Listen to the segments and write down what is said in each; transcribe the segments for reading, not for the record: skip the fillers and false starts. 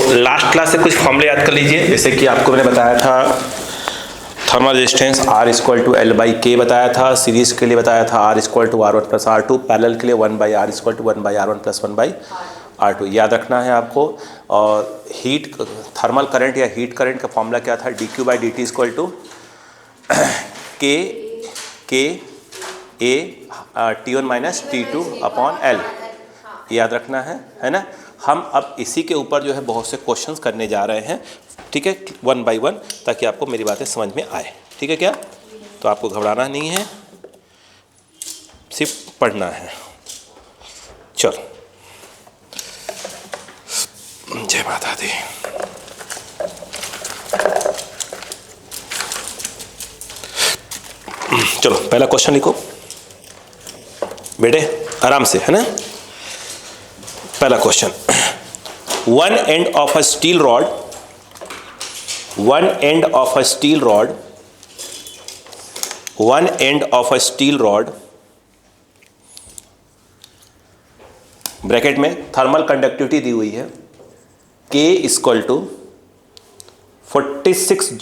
Last class से कुछ फॉर्मूले याद कर लीजिए। जैसे कि आपको मैंने बताया था thermal resistance R equal to L by K बताया था, सीरीज के लिए बताया था R equal to R1 plus R2, parallel के लिए 1 by R equal to 1 by R1 plus 1 by R2 याद रखना है आपको। और हीट थर्मल करंट या हीट करंट का फॉर्मूला क्या था, dQ by dt equal to K A T1 minus T2 upon L, याद रखना है ना। हम अब इसी के ऊपर जो है बहुत से क्वेश्चंस करने जा रहे हैं, ठीक है, 1 बाई 1, ताकि आपको मेरी बातें समझ में आए, ठीक है क्या। तो आपको घबराना नहीं है, सिर्फ पढ़ना है। चलो, जय माता दी। चलो पहला क्वेश्चन लिखो बेटे, आराम से, है ना। पहला question, one end of a steel rod bracket में थर्मल कंडक्टिविटी दी हुई है K इक्वल टू 46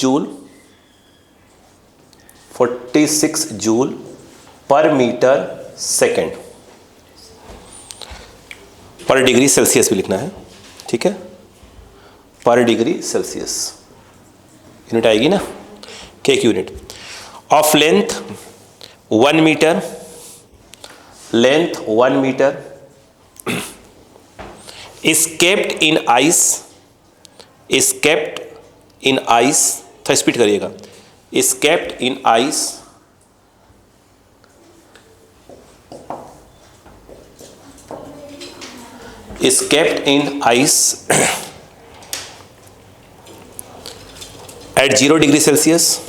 जूल पर मीटर सेकेंड, पर डिग्री सेल्सियस भी लिखना है, ठीक है, पर डिग्री सेल्सियस यूनिट आएगी ना, के की unit. Of length 1 metre, is kept in ice, थोड़ा स्पीड करिएगा, is kept in ice at 0 degree Celsius,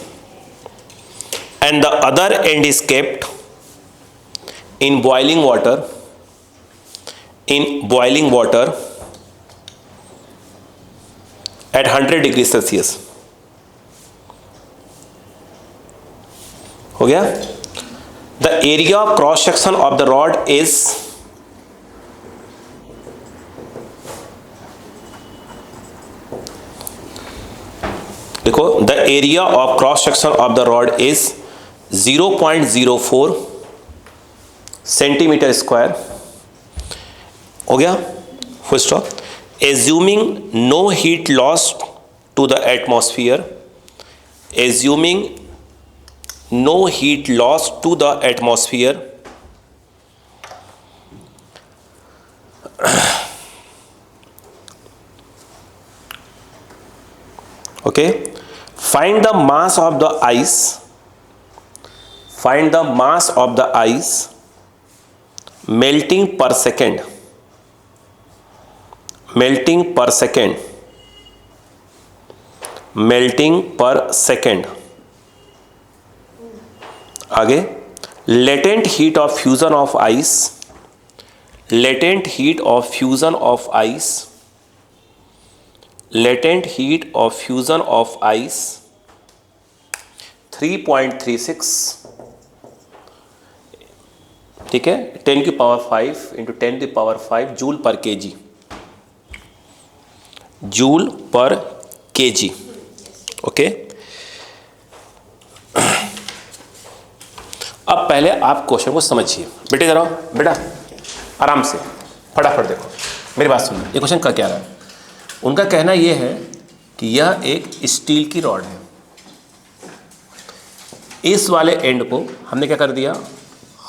and the other end is kept in boiling water at 100 degree Celsius। हो गया। The area of cross section of the rod is देखो, the area of cross section of the rod is 0.04 centimetre square. हो गया, full stop. Assuming no heat loss to the atmosphere, okay, find the mass of the ice melting per second, आगे, latent heat of fusion of ice 3.36, ठीक है, 10 की power 5 into 10 की power 5 joule पर KG, okay. अब पहले आप question को समझिए बेटे, जरा बेटा आराम से फटाफट देखो, मेरी बात सुनना। ये क्वेश्चन का क्या रहा है, उनका कहना यह है कि यह एक स्टील की रॉड है, इस वाले एंड को हमने क्या कर दिया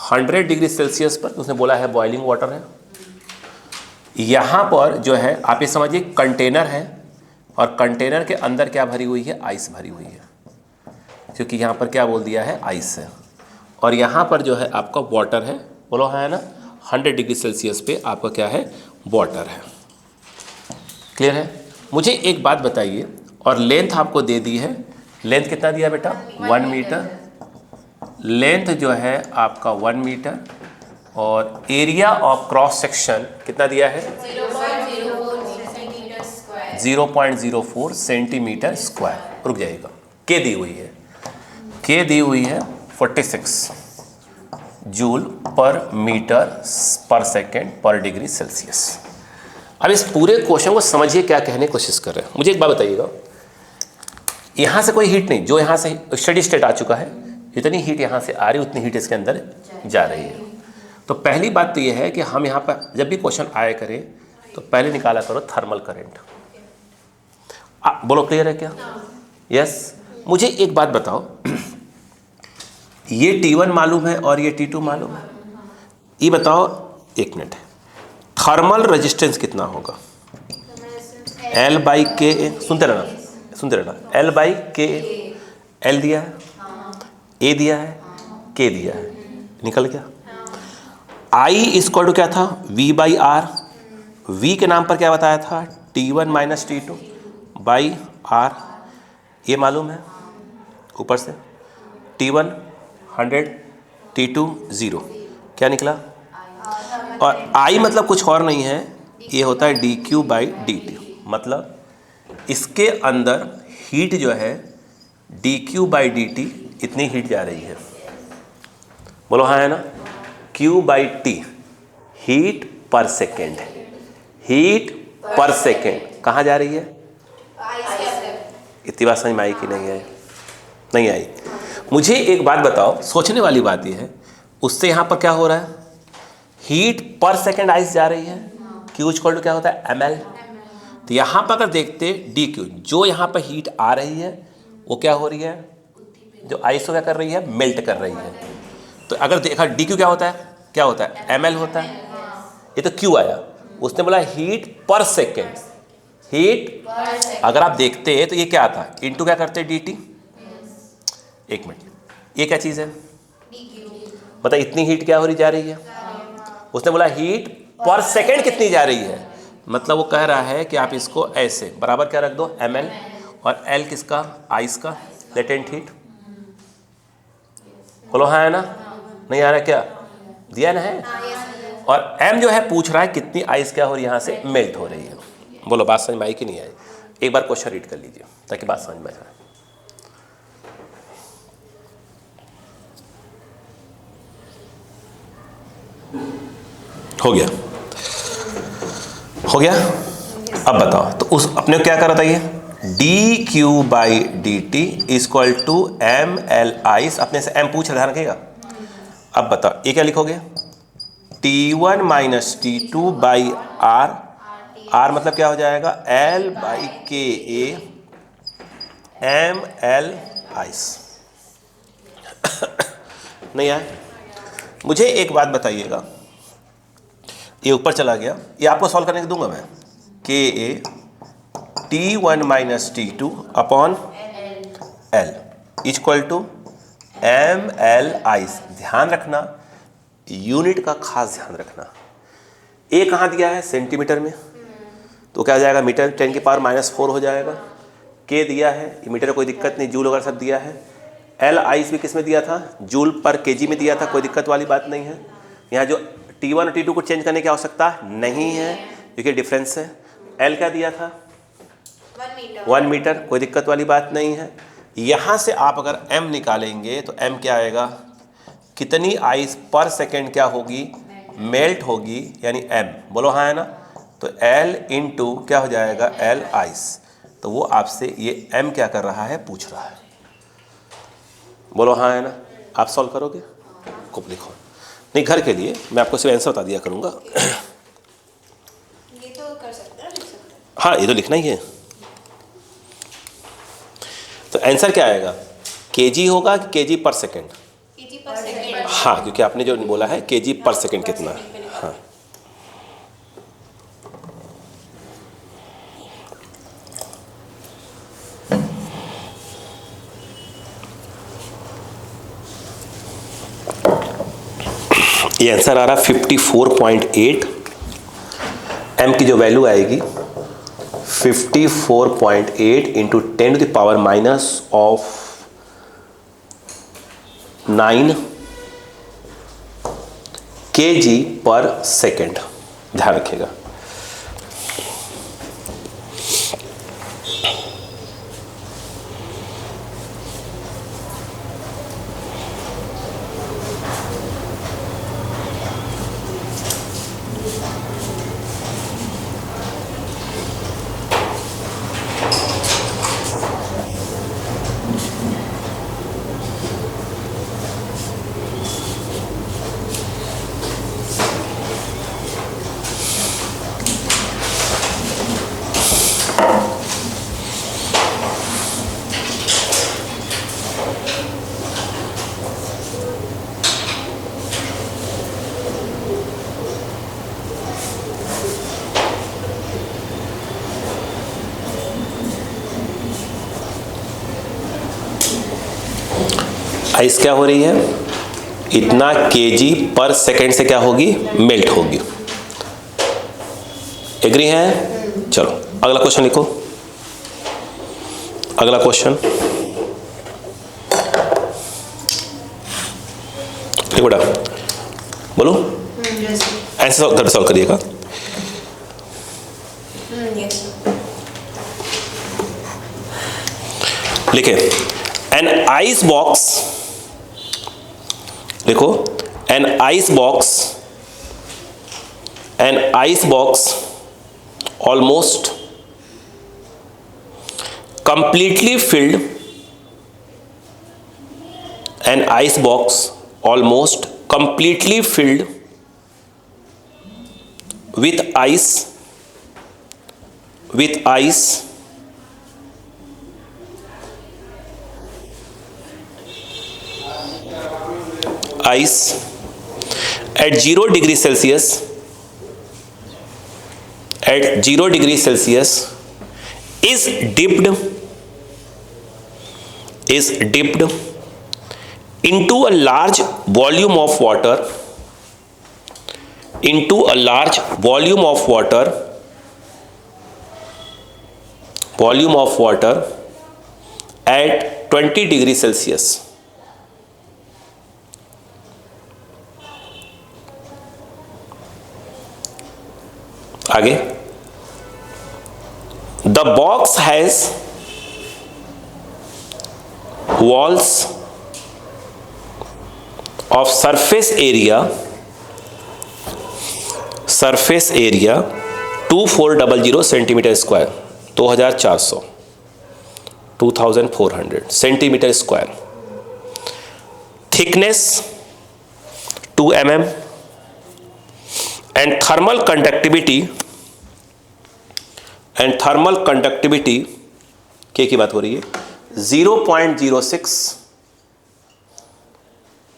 100 डिग्री सेल्सियस पर, उसने बोला है बॉइलिंग वाटर है। यहाँ पर जो है आप ये समझिए कंटेनर है, और कंटेनर के अंदर क्या भरी हुई है, आइस भरी हुई है, क्योंकि यहाँ पर क्या बोल दिया है, आइस है। और यहाँ पर जो है आपका वाटर है, बोलो है ना, 100 डिग्री सेल्सियस पे आपका क्या है, वाटर है। क्लियर है। मुझे एक बात बताइए, और लेंथ आपको दे दी है, लेंथ कितना दिया बेटा, 1 मीटर, लेंथ जो है आपका 1 मीटर, और एरिया ऑफ क्रॉस सेक्शन कितना दिया है, 0.04 सेंटीमीटर स्क्वायर। रुक जाइएगा, के दी हुई है 46 जूल पर मीटर पर सेकेंड पर डिग्री सेल्सियस। अब इस पूरे क्वेश्चन को समझिए क्या कहने की कोशिश कर रहे हैं। मुझे एक बात बताइएगा, यहाँ से कोई हीट नहीं, जो यहाँ से स्टेडी स्टेट आ चुका है, जितनी हीट यहाँ से आ रही है उतनी हीट इसके अंदर जा रही है। तो पहली बात तो ये है कि हम यहाँ पर जब भी क्वेश्चन आया करें तो पहले निकाला करो थर्मल करंट। बोलो क्लियर है क्या? यस। मुझे एक बात बताओ, ये T1 मालूम है और ये T2 मालूम है, ये बताओ, एक मिनट, थर्मल रेजिस्टेंस कितना होगा? L बाई के, सुनते रहना, L बाई के, L दिया है, A दिया है, K दिया है, निकल गया। I इक्वल टू क्या था? V by are. V के नाम पर क्या बताया था? T1 minus T2 by are, ये मालूम है ऊपर से। T1 100, T2 0, क्या निकला? और I मतलब कुछ और नहीं है, ये होता है dq बाई dt। मतलब इसके अंदर हीट जो है dq बाई dt, इतनी हीट जा रही है। बोलो हाँ है ना? q बाई टी, हीट पर सेकेंड, हीट पर सेकेंड कहाँ जा रही है? इतनी बात समझ में आई कि नहीं आई? नहीं आई। मुझे एक बात बताओ, सोचने वाली बात यह है, उससे यहाँ पर क्या हो रहा है? हीट पर सेकेंड आइस जा रही है। Q इक्वल टू क्या होता है? ml। तो यहाँ पर अगर देखते dq, जो यहाँ पर हीट आ रही है वो क्या हो रही है? जो आइस को क्या कर रही है? मेल्ट कर रही है। तो अगर देखा dq क्या होता है? क्या होता है? ml होता है। ये तो Q आया, उसने बोला हीट पर सेकेंड, हीट अगर आप देखते हैं तो ये क्या आता है? इंटू क्या करते हैं? dt। एक मिनट, ये क्या चीज़ है? मतलब इतनी हीट क्या हो रही जा रही है? उसने बोला हीट पर सेकेंड कितनी जा रही है, मतलब वो कह रहा है कि आप इसको ऐसे बराबर क्या रख दो? ml, और L किसका? आइस का, लेटेंट हीट। बोलो हाँ है ना? नहीं आ रहा क्या? दिया ना है। और M जो है पूछ रहा है कितनी आइस क्या हो रही है, यहाँ से मेल्ट हो रही है। बोलो बात समझ में आई कि नहीं आई? एक बार क्वेश्चन रीड कर लीजिए ताकि बात समझ में आए। हो गया? हो गया? अब बताओ, तो उस अपने क्या कर रहा था ये? dq by dt equal to ml ice, अपने से m पूछ रहा, ध्यान रखिएगा। अब बताओ ये क्या लिखोगे? T1 minus T2 by R, R मतलब क्या हो जाएगा? L बाई के ए ml आइस। नहीं आए? मुझे एक बात बताइएगा, ये ऊपर चला गया, ये आपको सॉल्व करने को दूंगा मैं। K A T1 minus T2 upon L equal to ml ice. ध्यान रखना, यूनिट का खास ध्यान रखना। ए कहाँ दिया है? सेंटीमीटर में, तो क्या हो जाएगा? मीटर 10 की पावर -4 हो जाएगा। के दिया है, ये मीटर में कोई दिक्कत नहीं, जूल वगैरह सब दिया है। एल आइस भी किस में दिया था? जूल पर केजी में दिया था, कोई दिक्कत वाली बात नहीं है। यहाँ जो T1 और T2 को चेंज करने की आवश्यकता नहीं है क्योंकि डिफरेंस है। एल क्या दिया था? 1 मीटर, कोई दिक्कत वाली बात नहीं है। यहाँ से आप अगर m निकालेंगे तो m क्या आएगा? कितनी आइस पर सेकेंड क्या होगी? मेल्ट होगी, यानी m। बोलो हाँ है ना? तो L इंटू क्या हो जाएगा? L ice. तो वो आपसे ये m क्या कर रहा है? पूछ रहा है। बोलो हाँ है ना? आप सॉल्व करोगे? को लिखो, नहीं घर के लिए मैं आपको सिर्फ आंसर बता दिया करूँगा। ये तो कर सकते हैं, लिख सकते हैं। हाँ ये तो लिखना ही है। तो आंसर क्या आएगा? kg होगा कि kg पर सेकेंड? kg पर सेकेंड। हाँ, क्योंकि आपने जो बोला है kg पर सेकेंड कितना है। हाँ, ये आंसर आ रहा 54.8। m की जो वैल्यू आएगी 54.8 into 10 to the power -9 kg पर सेकेंड। ध्यान रखिएगा। आइस क्या हो रही है, इतना केजी पर सेकेंड से क्या होगी, मेल्ट होगी। एग्री है? चलो अगला क्वेश्चन लिखो। अगला क्वेश्चन लिखो बेटा, बोलो। ऐसे सॉल्व करिएगा। लिखे एन आइस बॉक्स, लिखो an ice box, an ice box almost completely filled, an ice box almost completely filled with ice, at 0 degrees Celsius, at 0 degrees Celsius is dipped into a large volume of water, at 20 degrees Celsius. आगे, the box has walls of surface area 2400 centimeter square, 2400 centimeter square, thickness 2 mm and thermal conductivity के की बात हो रही है 0.06।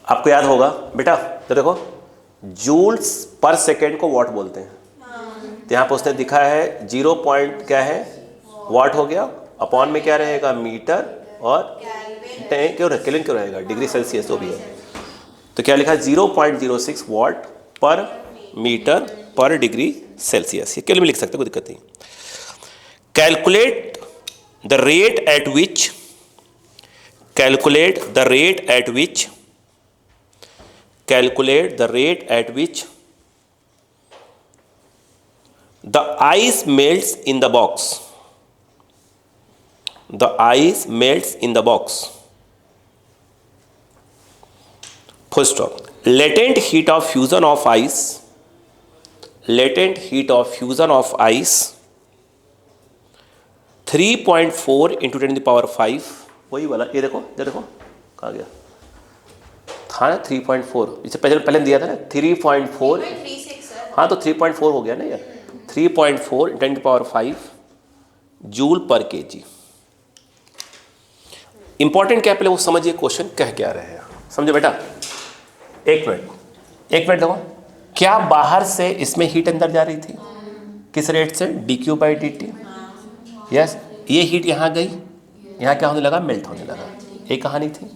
आपको याद होगा बेटा, तो देखो जूल्स पर सेकेंड को वॉट बोलते हैं, तो यहाँ पर उसने दिखा है 0 पॉइंट क्या है, वॉट हो गया, अपॉन में क्या रहेगा, मीटर, और केल्विन क्यों रहेगा, डिग्री सेल्सियस जो भी है, तो क्या लिखा है 0.06 वॉट पर मीटर पर डिग्री सेल्सियस। ये केल्विन लिख सकते, कोई दिक्कत नहीं। Calculate the rate at which the ice melts in the box. Full stop. Latent heat of fusion of ice 3.4 into 10 to the power 5, वही वाला, ये देखो कहाँ गया था ना, 3.4, इससे पहले दिया था ना 3.4, हाँ तो 3.4 हो गया ना यार, 3.4 10 to power 5 जूल पर केजी। इंपॉर्टेंट क्या, पहले वो समझिए क्वेश्चन कह क्या रहे हैं, समझो बेटा। एक मिनट देखो, क्या बाहर से इसमें हीट अंदर जा रही थी, किस रेट से, dq/dt। यस, ये हीट यहाँ गई, यहाँ क्या होने लगा, मेल्ट होने लगा, एक कहानी थी।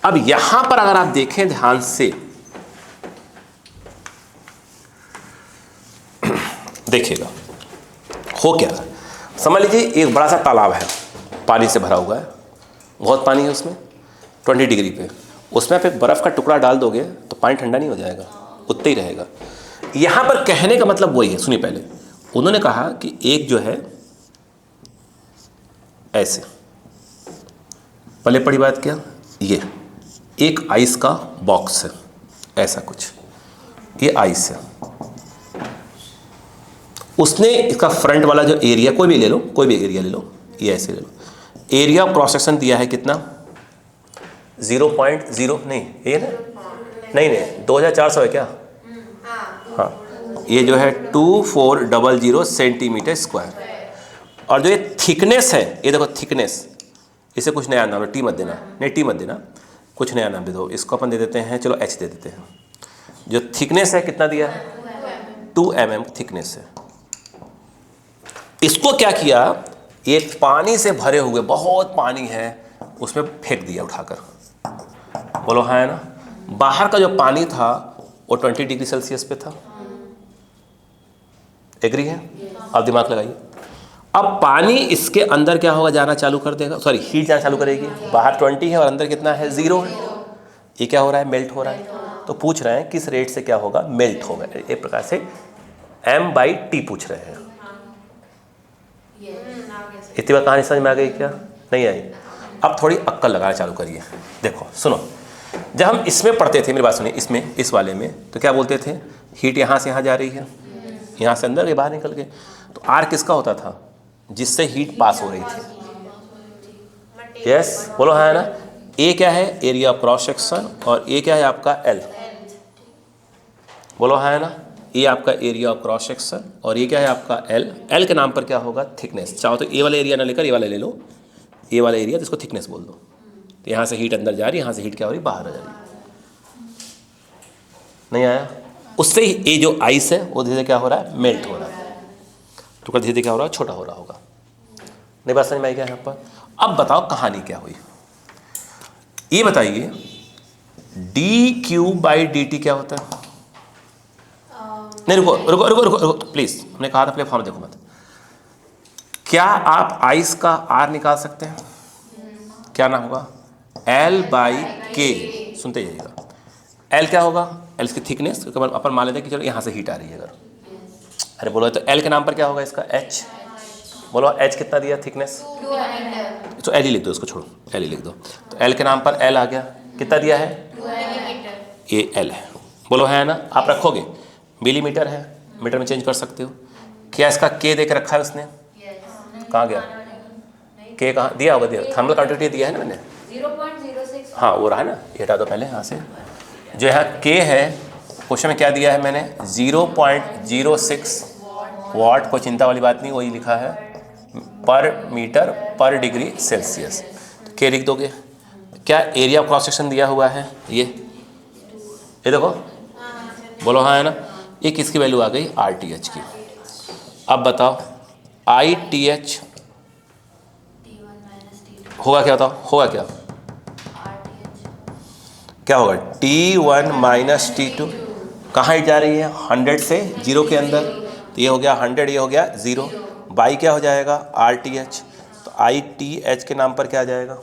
अब यहां पर अगर आप देखें ध्यान से, देखिएगा हो क्या, समझ लीजिए एक बड़ा सा तालाब है, पानी से भरा हुआ है, बहुत पानी है उसमें 20 डिग्री पे, उसमें आप एक बर्फ़ का टुकड़ा डाल दोगे तो पानी ठंडा नहीं हो जाएगा, उतना ही रहेगा। यहाँ पर कहने का मतलब वही है, सुनिए पहले उन्होंने कहा कि एक जो है ऐसे, पहले पड़ी बात क्या, ये एक आइस का बॉक्स है, ऐसा कुछ, ये आइस है, उसने इसका फ्रंट वाला जो एरिया, कोई भी ले लो, कोई भी एरिया ले लो, ये ऐसे ले लो, एरिया क्रॉस सेक्शन दिया है कितना, 0.0 नहीं, ये ना नहीं 2400 है क्या, हाँ, ये जो है 2400 सेंटीमीटर स्क्वायर, और जो ये थिकनेस है, ये देखो थिकनेस, इसे कुछ नया नाम, टी मत देना, नहीं टी मत देना, कुछ नया नाम दे दो, इसको अपन दे देते हैं, चलो एच दे देते हैं। जो थिकनेस है कितना दिया है, 2 mm थिकनेस है। इसको क्या किया, ये पानी से भरे हुए बहुत पानी है, उसमें फेंक दिया उठाकर, बोलो हाँ है ना। बाहर का जो पानी था वो 20 डिग्री सेल्सियस पे था, एग्री है? अब दिमाग लगाइए। अब पानी इसके अंदर क्या होगा, जाना चालू कर देगा, सॉरी हीट जाना चालू करेगी। बाहर 20 है और अंदर कितना है, 0 है। ये क्या हो रहा है, मेल्ट हो रहा है। तो पूछ रहे हैं किस रेट से क्या होगा, मेल्ट होगा। एक प्रकार से m/t पूछ रहे हैं। इतनी बार कहानी समझ में आ गई क्या, नहीं आई? अब थोड़ी अक्कल लगाना चालू करिए। देखो सुनो, जब हम इसमें पढ़ते थे, मेरी बात सुनिए, इसमें इस वाले में तो क्या बोलते थे, हीट यहाँ से यहाँ जा रही है, यहाँ से अंदर के बाहर निकल के। तो आर किसका होता था, जिससे हीट पास हो रही थी। यस बोलो हाँ है ना। ए क्या है, एरिया ऑफ क्रॉस सेक्शन, और ए क्या है आपका एल, बोलो हाँ है ना। ये आपका एरिया ऑफ क्रॉस सेक्शन और ये क्या है आपका एल। एल के नाम पर क्या होगा, थिकनेस। चाहो तो ए वाला एरिया ना लेकर ये वाला ले लो, ये वाला एरिया, जिसको थिकनेस बोल दो। तो यहाँ से हीट अंदर जा रही है, यहाँ से हीट क्या हो रही है, बाहर आ जा रही है। नहीं आया? उससे ही ये जो आइस है वो धीरे धीरे क्या हो रहा है, मेल्ट हो रहा है। तो धीरे धीरे क्या हो रहा है, छोटा हो रहा होगा। नहीं बात समझ में आई क्या यहाँ पर? अब बताओ कहानी क्या हुई, ये बताइए। dq/dt क्या होता है? नहीं रुको रुको रुको रुको रुको प्लीज, हमने कहा था प्लेटफॉर्म देखो मत। क्या आप आइस का आर निकाल सकते हैं? क्या नाम होगा, L/K। सुनते जाइएगा, L क्या होगा, L इसकी थिकनेस। अपन मान लेते हैं कि चलो यहाँ से हीट आ रही है अगर, अरे बोलो तो L के नाम पर क्या होगा इसका, H। बोलो H कितना दिया थिकनेस, तो L ही लिख दो, इसको छोड़ो L ही लिख दो। तो L के नाम पर L आ गया, कितना दिया है, ये L है। बोलो है ना, आप रखोगे, मिलीमीटर है, मीटर में चेंज कर सकते हो। क्या इसका K दे के रखा है उसने, कहाँ गया K, कहाँ दिया होगा, दिया थर्मल कंडक्टिविटी दिया है ना मैंने, 0.06। हाँ वो रहा है ना, ये हटा दो पहले यहाँ से। जो यहाँ K है, क्वेश्चन में क्या दिया है मैंने, 0.06 वाट। कोई चिंता वाली बात नहीं, वही लिखा है पर मीटर पर डिग्री सेल्सियस। तो K लिख दोगे। क्या एरिया ऑफ क्रॉस सेक्शन दिया हुआ है, ये देखो, बोलो हाँ है ना। ये किसकी वैल्यू आ गई, RTH की। अब बताओ ITH होगा क्या, बताओ होगा क्या, क्या होगा, T1 माइनस T2। कहाँ जा रही है, 100 से 0 के अंदर। तो ये हो गया 100, ये हो गया 0, बाई क्या हो जाएगा, RTH। तो ITH के नाम पर क्या आ जाएगा,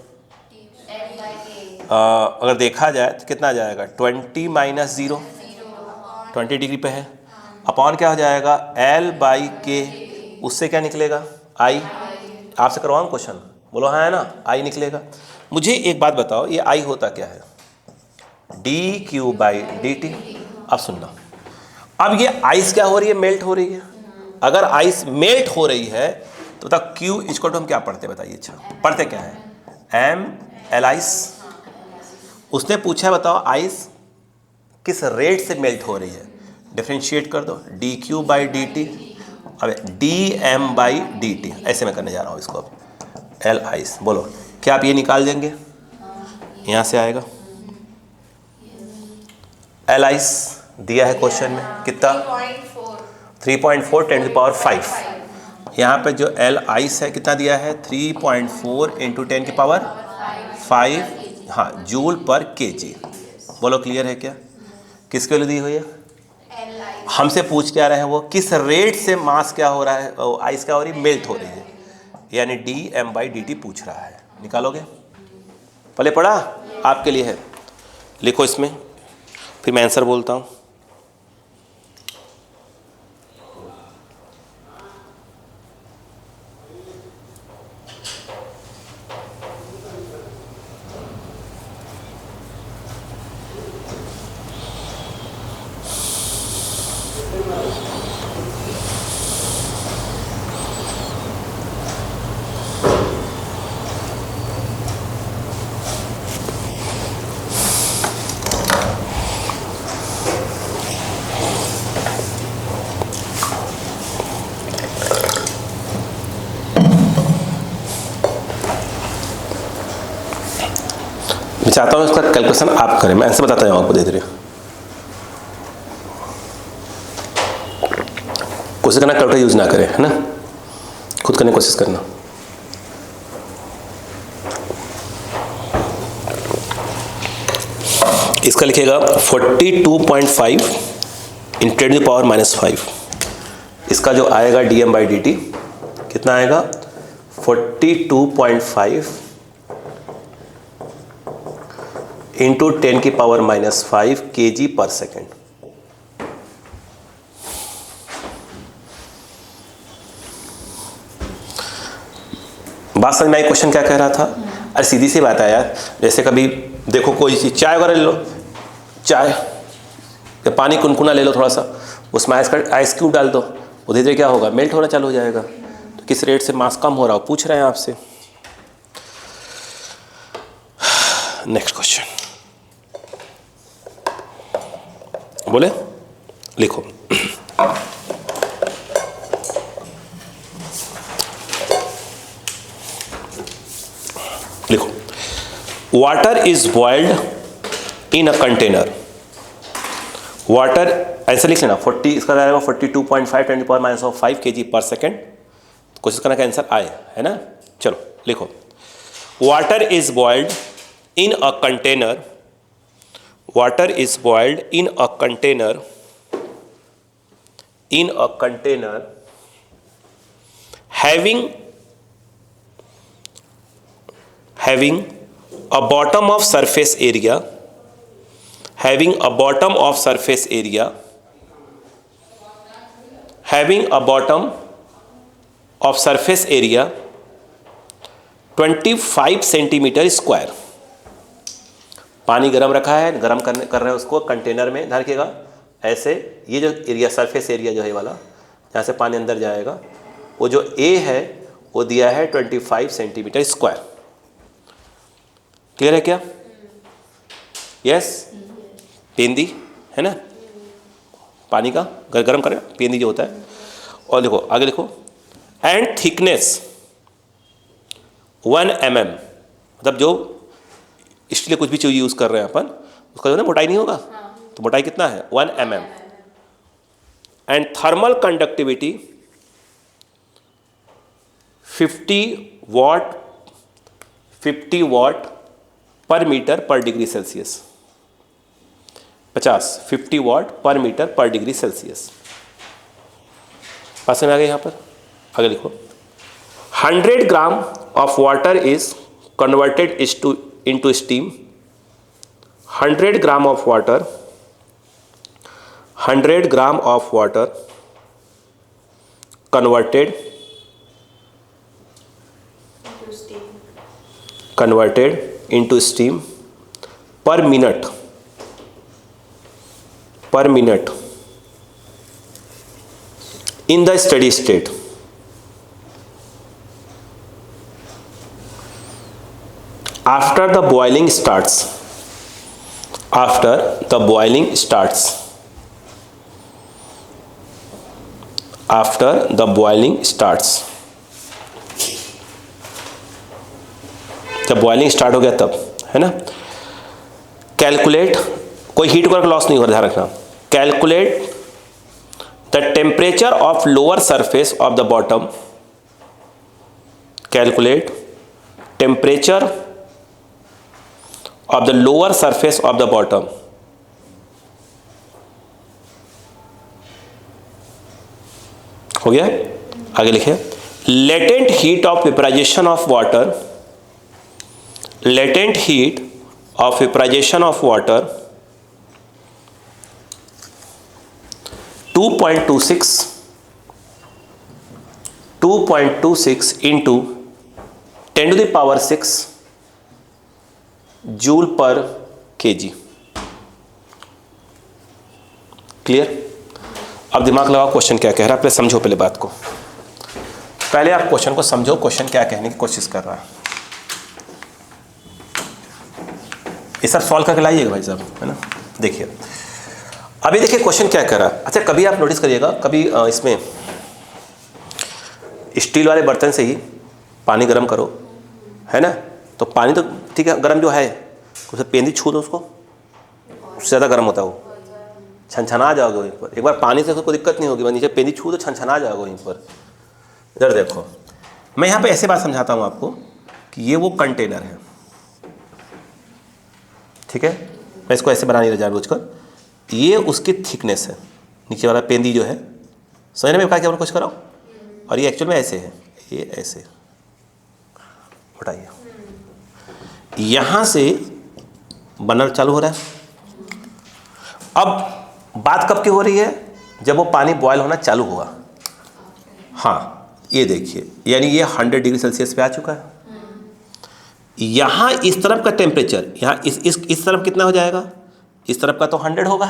अगर देखा जाए तो कितना आ जाएगा, 20 माइनस 0, 20 डिग्री पे है, अपॉन क्या हो जाएगा, L/K। उससे क्या निकलेगा, I। आपसे करवाऊँ क्वेश्चन, बोलो हाँ है ना, I निकलेगा। मुझे एक बात बताओ, ये I होता क्या है, dq/dt। अब सुनना, अब ये आइस क्या हो रही है, मेल्ट हो रही है। अगर आइस मेल्ट हो रही है तो बताओ Q इसको हम क्या पढ़ते हैं, बताइए। अच्छा पढ़ते क्या है, mL आइस। उसने पूछा है बताओ आइस किस रेट से मेल्ट हो रही है, डिफरेंशिएट कर दो, dq/dt। अब dm/dt, ऐसे मैं करने जा रहा हूँ इसको। अब L आइस, बोलो क्या आप ये निकाल देंगे, यहाँ से आएगा L आइस दिया है क्वेश्चन में, कितना, 3.4 10⁵। यहाँ पे जो L आइस है कितना दिया है, 3.4 × 10⁵, हाँ जूल पर kg। बोलो क्लियर है क्या, किसकी वैल्यू दी हुई है, हमसे पूछ क्या रहे हैं वो, किस रेट से मास क्या हो रहा है, आइस क्या हो रही है, मेल्ट हो रही है, यानी dm/dt पूछ रहा है। निकालोगे, पहले पढ़ा आपके लिए है, लिखो इसमें, फिर मैं आंसर बोलता हूँ। मैं चाहता हूँ इसका कैलकुलेशन आप करें, मैं आंसर बताता जाऊँ आपको धीरे धीरे। कोशिश करना कैलकुलेटर यूज ना करें, है ना, खुद करने की कोशिश करना। इसका लिखेगा 42.5 × 10⁻⁵। इसका जो आएगा dm/dt कितना आएगा 42.5 × 10⁻⁵ kg/s। बात समझ में आई? क्वेश्चन क्या कह रहा था? अरे सीधी सी बात है यार, जैसे कभी देखो कोई चीज, चाय वगैरह ले लो, चाय या पानी कुनकुना ले लो थोड़ा सा, उसमें आइस क्यूब डाल दो, वो धीरे धीरे क्या होगा, मेल्ट होना चालू हो जाएगा। तो किस रेट से मास कम हो रहा हो पूछ रहे हैं आपसे। नेक्स्ट क्वेश्चन बोले, लिखो। लिखो, water is boiled in a container. Water ऐसे लिख लेना, 40 इसका रहेगा 42.5 10⁻⁵ kg/s। कोशिश करना का आंसर आए, है ना। चलो लिखो, water is boiled in a container. Water is boiled in a container, in a container having a bottom of surface area, having a bottom of surface area, having a bottom of surface area 25 centimetre square. पानी गर्म रखा है, गर्म कर रहे हैं उसको container में, ध्यान रखिएगा ऐसे। ये जो एरिया सरफेस एरिया जो है वाला, जहाँ से पानी अंदर जाएगा, वो जो ए है वो दिया है 25 सेंटीमीटर स्क्वायर। क्लियर है क्या? यस। पेंदी है ना, पानी का गर्म करें, पेंदी जो होता है। और देखो आगे लिखो, एंड थिकनेस 1 mm, मतलब जो इसलिए कुछ भी चीज़ यूज़ कर रहे हैं अपन, उसका जो है मोटाई नहीं होगा, तो मोटाई कितना है 1 mm। एंड थर्मल कंडक्टिविटी 50 वाट पर मीटर पर डिग्री सेल्सियस। 50 वाट पर मीटर पर डिग्री सेल्सियस। पास में आ गए यहाँ पर। आगे लिखो, 100 gram of water is converted into steam। 100 gram of water, 100 gram of water converted into steam per minute in the steady state। after the boiling starts जब boiling start हो गया तब, है ना। कैलकुलेट, कोई हीट वर्क लॉस नहीं हो रहा, ध्यान रखना। Calculate the temperature of lower surface of the bottom. Calculate temperature of the lower surface of the bottom. हो गया। आगे लिखे, latent heat of vaporisation of water, latent heat of vaporization of water 2.26 into 10⁻⁶ joule पर kg। Clear? अब दिमाग लगाओ question क्या कह रहा है, पहले समझो पहले बात को। पहले आप क्वेश्चन को समझो, क्वेश्चन क्या कहने की कोशिश कर रहा है। ये सब सॉल्व करके लाइएगा भाई साहब, है ना। देखिए अभी देखिए क्वेश्चन क्या कर रहा है। अच्छा कभी आप नोटिस करिएगा, कभी इसमें स्टील वाले बर्तन से ही पानी गर्म करो, है ना, तो पानी तो ठीक है गर्म जो है, उसे पेंदी छू दो उसको, उससे ज़्यादा गर्म होता है वो, छनछना जाओगे वहीं पर। एक बार पानी से कोई दिक्कत नहीं होगी, नीचे पेंदी छू दो छनछना जाओगे वहीं पर। इधर देखो, मैं यहाँ पे ऐसे बात समझाता हूँ आपको कि ये वो कंटेनर है, ठीक है। मैं इसको ऐसे बना नहीं रहा जानबूझकर, ये उसकी थिकनेस है, नीचे वाला पेंदी जो है, समझने में क्या कुछ कराओ, और ये एक्चुअल में ऐसे है, ये ऐसे उठाइए, यहाँ से बनना चालू हो रहा है। अब बात कब की हो रही है, जब वो पानी बॉयल होना चालू हुआ। हाँ ये देखिए, यानी ये 100 डिग्री सेल्सियस पे आ चुका है। यहाँ इस तरफ का टेम्परेचर, यहाँ इस तरफ कितना हो जाएगा, इस तरफ का तो 100 होगा,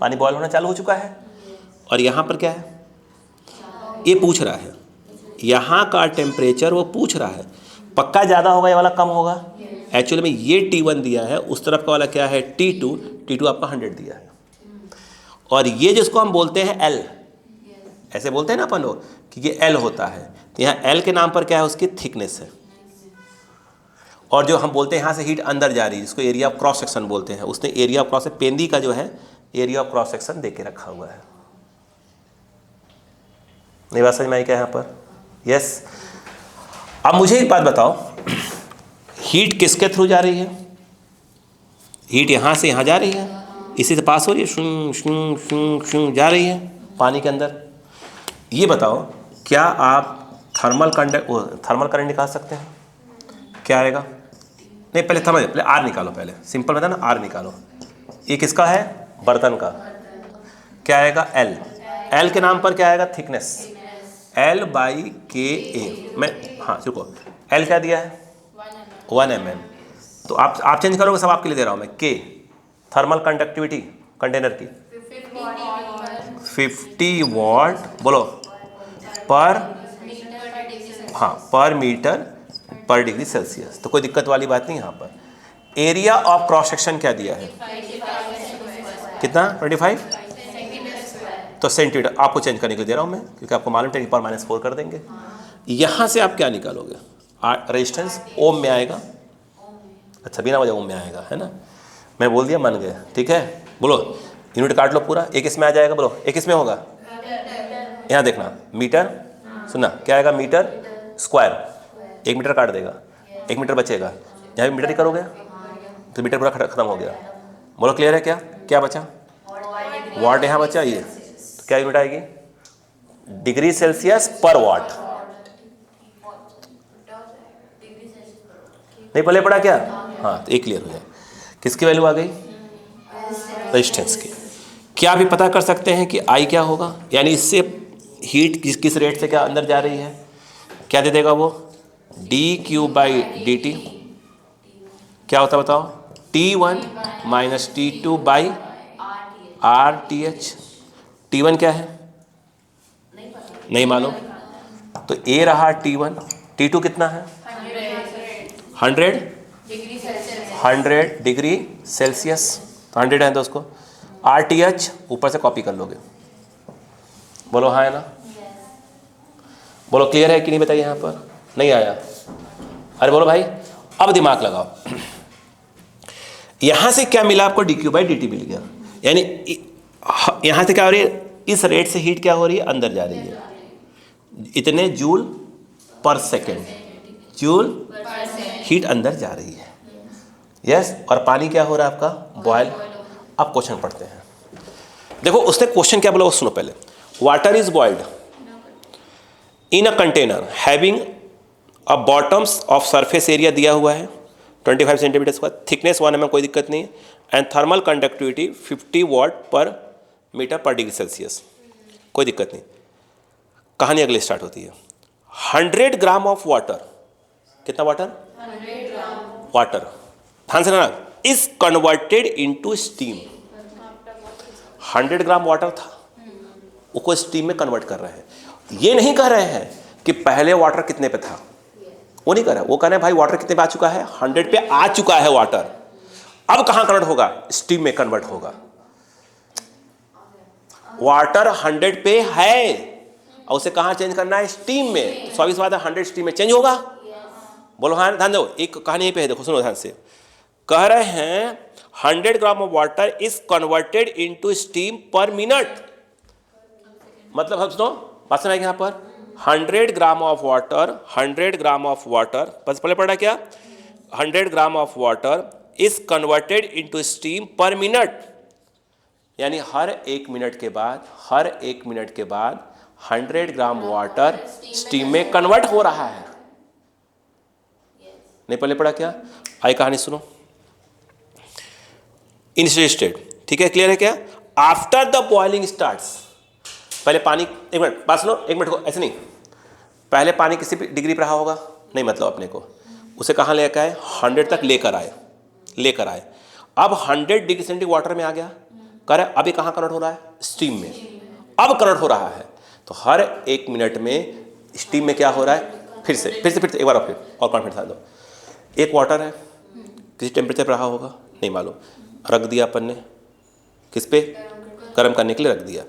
पानी बॉयल होना चालू हो चुका है। और यहाँ पर क्या है, ये पूछ रहा है, यहाँ का टेम्परेचर वो पूछ रहा है, पक्का ज़्यादा होगा ये वाला कम होगा। एक्चुअली में ये T1 दिया है, उस तरफ का वाला क्या है T2 आपका 100 दिया है। और ये जिसको हम बोलते हैं L, ऐसे बोलते हैं ना अपन लोग कि ये L होता है, तो यहाँ L के नाम पर क्या है, उसकी थिकनेस है। और जो हम बोलते हैं यहाँ से हीट अंदर जा रही है, जिसको एरिया ऑफ क्रॉस सेक्शन बोलते हैं, उसने एरिया ऑफ क्रॉस पेंदी का जो है एरिया ऑफ क्रॉस सेक्शन दे के रखा हुआ है। नहीं बात समझ में आई क्या यहाँ पर? यस। अब मुझे एक बात बताओ, हीट किसके थ्रू जा रही है? हीट यहाँ से यहाँ जा रही है, इसी से पास हो रही है, शूं शूं शूं शूं जा रही है पानी के अंदर। ये बताओ, क्या आप थर्मल करंट निकाल सकते हैं? क्या आएगा? नहीं, पहले आर निकालो, पहले सिंपल बता ना, आर निकालो। ये किसका है? बर्तन का। क्या आएगा? एल। एल के नाम पर क्या आएगा? Thickness, L/KA। मैं हाँ रुको, एल क्या दिया है? 1 mm। तो आप चेंज करोगे, सब आपके लिए दे रहा हूँ मैं। के थर्मल कंडक्टिविटी कंटेनर की 50 वॉट, बोलो, पर मीटर पर डिग्री सेल्सियस। तो कोई दिक्कत वाली बात नहीं यहाँ पर। एरिया ऑफ क्रॉस सेक्शन क्या दिया है? कितना? 25। तो सेंटीमीटर आपको चेंज करने के लिए दे रहा हूँ मैं, क्योंकि आपको मालूम है कि (4) कर देंगे। यहाँ से आप क्या निकालोगे? रेजिस्टेंस ओम में आएगा। अच्छा, बिना वजह ओम में आएगा, है ना? मैं बोल दिया, मान गए, ठीक है। बोलो, यूनिट काट लो पूरा। एक इसमें आ जाएगा, बोलो, एक इसमें होगा। यहाँ देखना, मीटर, सुनना क्या आएगा? Metre square. 1 मीटर काट देगा, 1 मीटर बचेगा। यहाँ भी मीटर ही करोगे तो मीटर पूरा खत्म हो गया। बोलो, क्लियर है? क्या क्या बचा? वाट यहाँ बचा। ये तो क्या यूनिट आएगी? डिग्री सेल्सियस पर वाट। नहीं पहले पढ़ा क्या? हाँ, तो एक क्लियर हो जाए। किसकी वैल्यू आ गई? रेजिस्टेंस की। क्या भी पता कर सकते हैं कि आई क्या होगा, यानी इससे हीट किस रेट से क्या अंदर जा रही है? क्या दे देगा वो? dQ/dt। क्या होता है बताओ? T1 - T2/RTH। T1 क्या है? नहीं मालूम। तो A रहा T1, T2 कितना है? 100 डिग्री सेल्सियस। तो 100 है तो उसको RTH ऊपर से कॉपी कर लोगे। बोलो हाँ है ना? बोलो क्लियर है कि नहीं? बताइए। यहाँ पर नहीं आया? अरे बोलो भाई, अब दिमाग लगाओ। यहाँ से क्या मिला आपको? dQ/dt मिल गया। यानी यहाँ से क्या हो रही है? इस रेट से हीट क्या हो रही है? अंदर जा रही है। इतने जूल पर सेकेंड, जूल हीट अंदर जा रही है। यस। और पानी क्या हो रहा है आपका? बॉयल। अब क्वेश्चन पढ़ते हैं। देखो उसने क्वेश्चन क्या बोला वो सुनो पहले। Water is boiled in a container having a bottoms of surface area दिया हुआ है 25 सेंटीमीटर स्क्वायर, थिकनेस 1 mm, कोई दिक्कत नहीं है, एंड थर्मल कंडक्टिविटी 50 वॉट पर मीटर पर डिग्री सेल्सियस, कोई दिक्कत नहीं। कहानी अगले स्टार्ट होती है। 100 ग्राम ऑफ वाटर, कितना वाटर? 100 ग्राम वाटर, ध्यान से ना, is converted into steam. 100 gram water था, उसको स्टीम में कन्वर्ट कर रहे हैं। ये नहीं कह रहे हैं कि पहले वाटर कितने पे था, वो नहीं कह रहा है। वो कह रहे हैं भाई वाटर कितने पे आ चुका है? 100 पे आ चुका है वाटर। अब कहां कन्वर्ट होगा? स्टीम में कन्वर्ट होगा। वाटर 100 पे है और उसे कहां चेंज करना है? स्टीम में। तो 24 बात है, 100 स्टीम में चेंज होगा। बोलो हाँ, ध्यान दो। एक कहानी यहीं पे है, देखो सुनो ध्यान से। कह रहे हैं 100 gram of water is converted into steam पर मिनट। मतलब हम सुनो, बात सुनाएंगे यहाँ पर। 100 gram of water, 100 gram of water, बस पहले पढ़ा क्या? 100 gram of water is converted into steam पर मिनट, यानी हर 1 मिनट के बाद 100 ग्राम वाटर स्टीम में कन्वर्ट हो रहा है। नहीं पहले पढ़ा क्या? आई कहानी सुनो। इन स्टेट, ठीक है, क्लियर है क्या? आफ्टर द बॉइलिंग स्टार्ट्स, पहले पानी, एक मिनट बात सुनो, एक मिनट को, ऐसे नहीं, पहले पानी किसी भी डिग्री पर रहा होगा, नहीं मतलब अपने को उसे कहाँ लेकर आए? 100 तक लेकर आए। अब 100 डिग्री सेंटीग्रेड वाटर में आ गया, कर अभी कहाँ कन्वर्ट हो रहा है? स्टीम में। अब कन्वर्ट हो रहा है, तो हर 1 मिनट में स्टीम में क्या हो रहा है? फिर से एक बार और कॉन्फिडेंस आ दो। एक वाटर है, किसी टेम्परेचर पर रहा होगा, नहीं मालूम, रख दिया अपन ने, किस पे? गर्म करने के लिए रख दिया।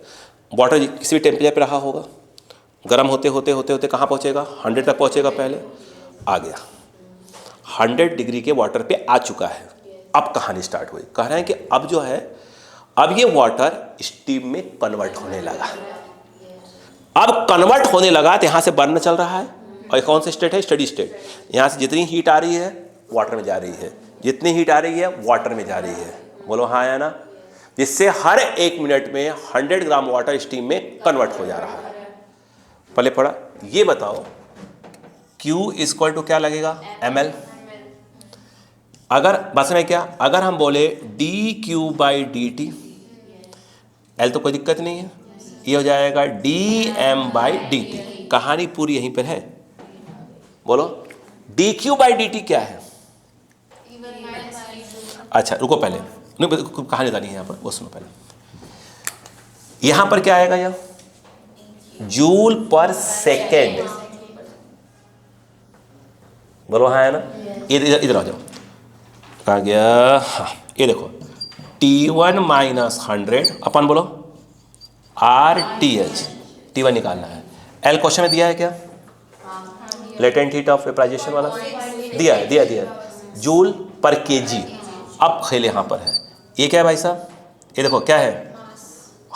वाटर किसी भी टेम्परेचर पे रहा होगा, गर्म होते होते कहाँ पहुँचेगा? 100 तक पहुँचेगा, पहले आ गया 100 डिग्री के वाटर पे आ चुका है। अब कहानी स्टार्ट हुई, कह रहे हैं कि अब जो है, अब ये वाटर स्टीम में कन्वर्ट होने लगा। अब कन्वर्ट होने लगा तो यहाँ से बर्न चल रहा है, और कौन सा स्टेट है? Steady state. यहाँ से जितनी हीट आ रही है वाटर में जा रही है, जितनी हीट आ रही है वाटर में जा रही है, बोलो हाँ या ना? जिससे हर 1 मिनट में 100 ग्राम वाटर स्टीम में कन्वर्ट हो जा रहा है। पहले पढ़ा, ये बताओ Q इक्वल टू क्या लगेगा? ml। अगर बस में क्या, अगर हम बोले dQ/dt, L तो कोई दिक्कत नहीं है, ये हो जाएगा dm/dt। कहानी पूरी यहीं पर है, बोलो dQ/dt क्या है? अच्छा रुको, पहले नहीं, कहानी बतानी है यहाँ पर, वो सुनो पहले। यहाँ पर क्या आएगा? यह जूल पर सेकेंड, बोलो हाँ है ना? इधर आ जाओ, कहा गया? हाँ, ये देखो T1 - 100 अपन बोलो RTH, T1 निकालना है। L क्वेश्चन में दिया है क्या? लेटेंट हीट ऑफ वेपराइजेशन वाला दिया है, जूल पर केजी। अब खेल यहाँ पर है, ये क्या है भाई साहब? ये देखो क्या है?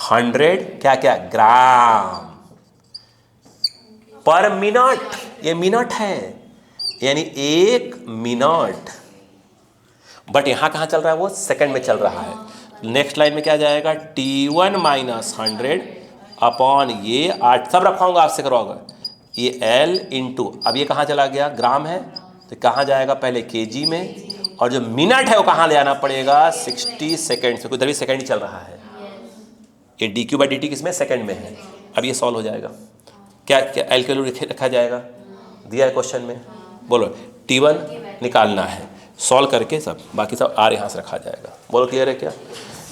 100 क्या ग्राम पर मिनट, ये मिनट है, यानी 1 मिनट। बट यहाँ कहाँ चल रहा है? वो सेकंड में चल रहा है। नेक्स्ट लाइन में क्या जाएगा? T1 - 100 अपॉन ये 8, सब रखवाऊंगा, आपसे करवाऊंगा, ये L इंटू, अब ये कहाँ चला गया? ग्राम है, तो कहाँ जाएगा? पहले केजी में, और जो मिनट है वो कहाँ ले आना पड़ेगा? 60 सेकेंड से, उधर भी सेकेंड ही चल रहा है। ये dQ/dt किसमें? सेकेंड में है। अब ये सॉल्व हो जाएगा, क्या L के लिए रखा जाएगा? दिया है क्वेश्चन में, बोलो T1 निकालना है, सॉल्व करके सब बाकी सब R यहाँ से रखा जाएगा। बोलो क्लियर है क्या?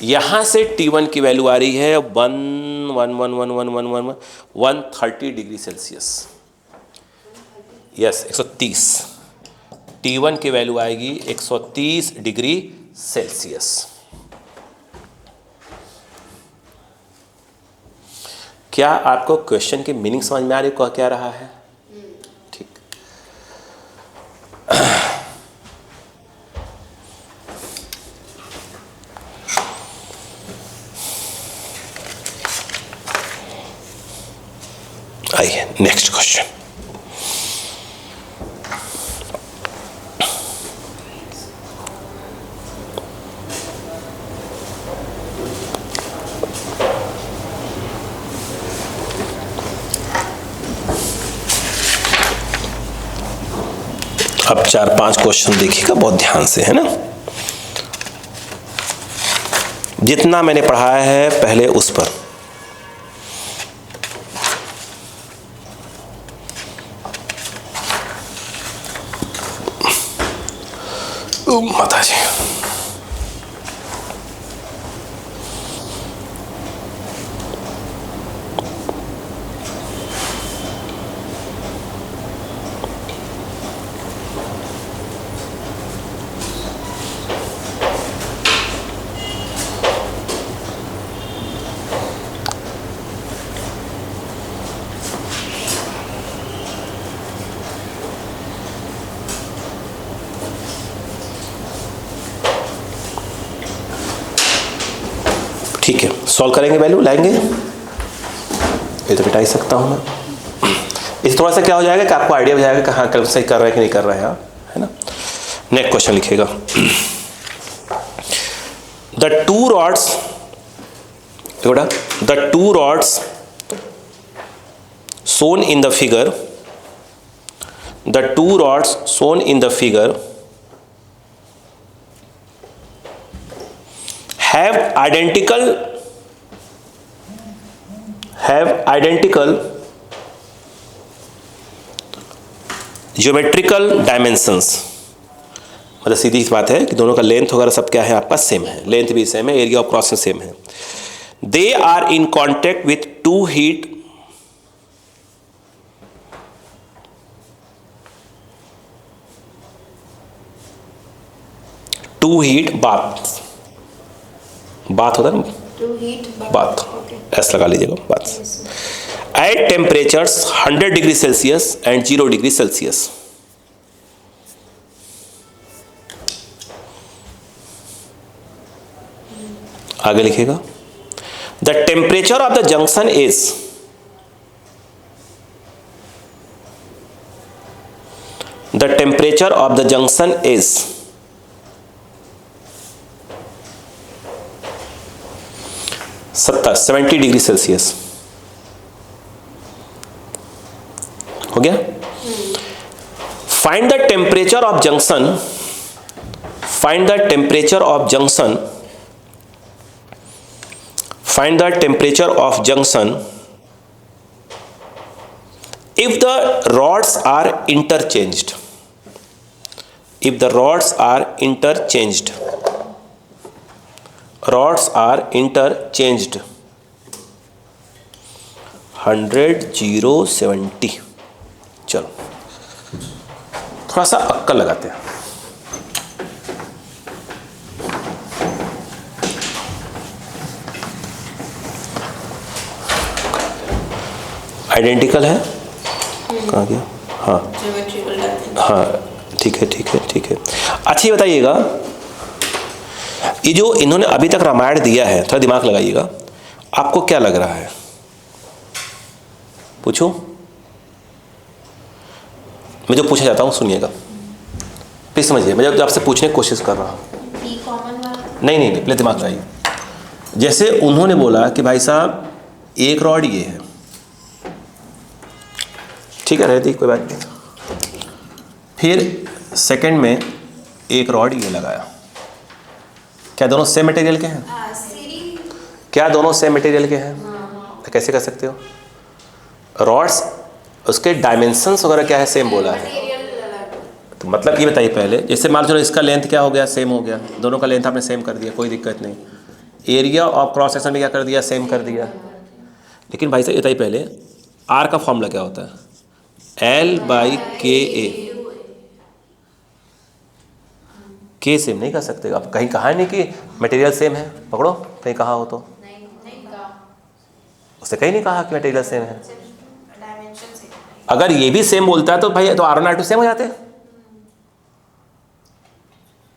यहाँ से T1 की वैल्यू आ रही है 130 डिग्री सेल्सियस, यस 130। T1 की वैल्यू आएगी 130 डिग्री सेल्सियस। क्या आपको क्वेश्चन की मीनिंग समझ में आ रही है? क्या रहा है? ठीक, आइए नेक्स्ट क्वेश्चन। अब 4-5 क्वेश्चन देखिएगा बहुत ध्यान से, है ना? जितना मैंने पढ़ाया है पहले उस पर माता जी, ठीक है, सॉल्व करेंगे, वैल्यू लाएंगे। ये तो मिटा ही सकता हूँ मैं। इस थोड़ा सा क्या हो जाएगा कि आपको आइडिया हो जाएगा कि हाँ सही कर रहे हैं कि नहीं कर रहे हैं, है ना? नेक्स्ट क्वेश्चन लिखिएगा। The two rods shown in the figure, the two rods shown in the figure have identical geometrical dimensions. मतलब सीधी सी बात है कि दोनों का लेंथ वगैरह सब क्या है आपका सेम है, लेंथ भी सेम है, एरिया ऑफ क्रॉसिंग सेम है. They are in contact with two heat बात होता है ना, टू हीट बात ऐसा लगा लीजिएगा बात. At temperatures 100 degree Celsius and 0 degree Celsius. आगे लिखिएगा. The temperature of the junction is सत्तर 70 डिग्री सेल्सियस. हो गया. Find the temperature of junction if the rods are interchanged. 100 0 70. चलो थोड़ा सा अक्कल लगाते हैं. आइडेंटिकल है. कहाँ गया? हाँ ठीक है. अच्छा ये बताइएगा, ये जो इन्होंने अभी तक रामायण दिया है, थोड़ा दिमाग लगाइएगा, आपको क्या लग रहा है? पूछो. मैं जो पूछना चाहता हूँ सुनिएगा, प्लीज समझिए. मैं जो आपसे पूछने की कोशिश कर रहा हूँ, नहीं, पहले दिमाग लगाइए. जैसे उन्होंने बोला कि भाई साहब एक रॉड ये है, ठीक है, रहती कोई बात नहीं. फिर सेकंड में एक रॉड ये लगाया. क्या दोनों सेम मटेरियल के हैं? कैसे कर सकते हो? रॉड्स उसके डायमेंशंस वगैरह क्या है, सेम बोला है. तो मतलब ये बताइए पहले, जैसे मान लो इसका लेंथ क्या हो गया, सेम हो गया, दोनों का लेंथ आपने सेम कर दिया, कोई दिक्कत नहीं. एरिया ऑफ क्रॉस सेक्शन में क्या कर दिया, सेम कर दिया. लेकिन भाई साहब ये बताइए पहले, आर का फॉर्मूला क्या होता है? L/KA. के सेम नहीं कर सकते आप. कहीं कहा नहीं कि मटेरियल सेम है, पकड़ो कहीं कहा हो तो. उससे कहीं नहीं कहा कि मटेरियल सेम है. अगर ये भी सेम बोलता है तो भाई तो R1 R2 सेम हो जाते.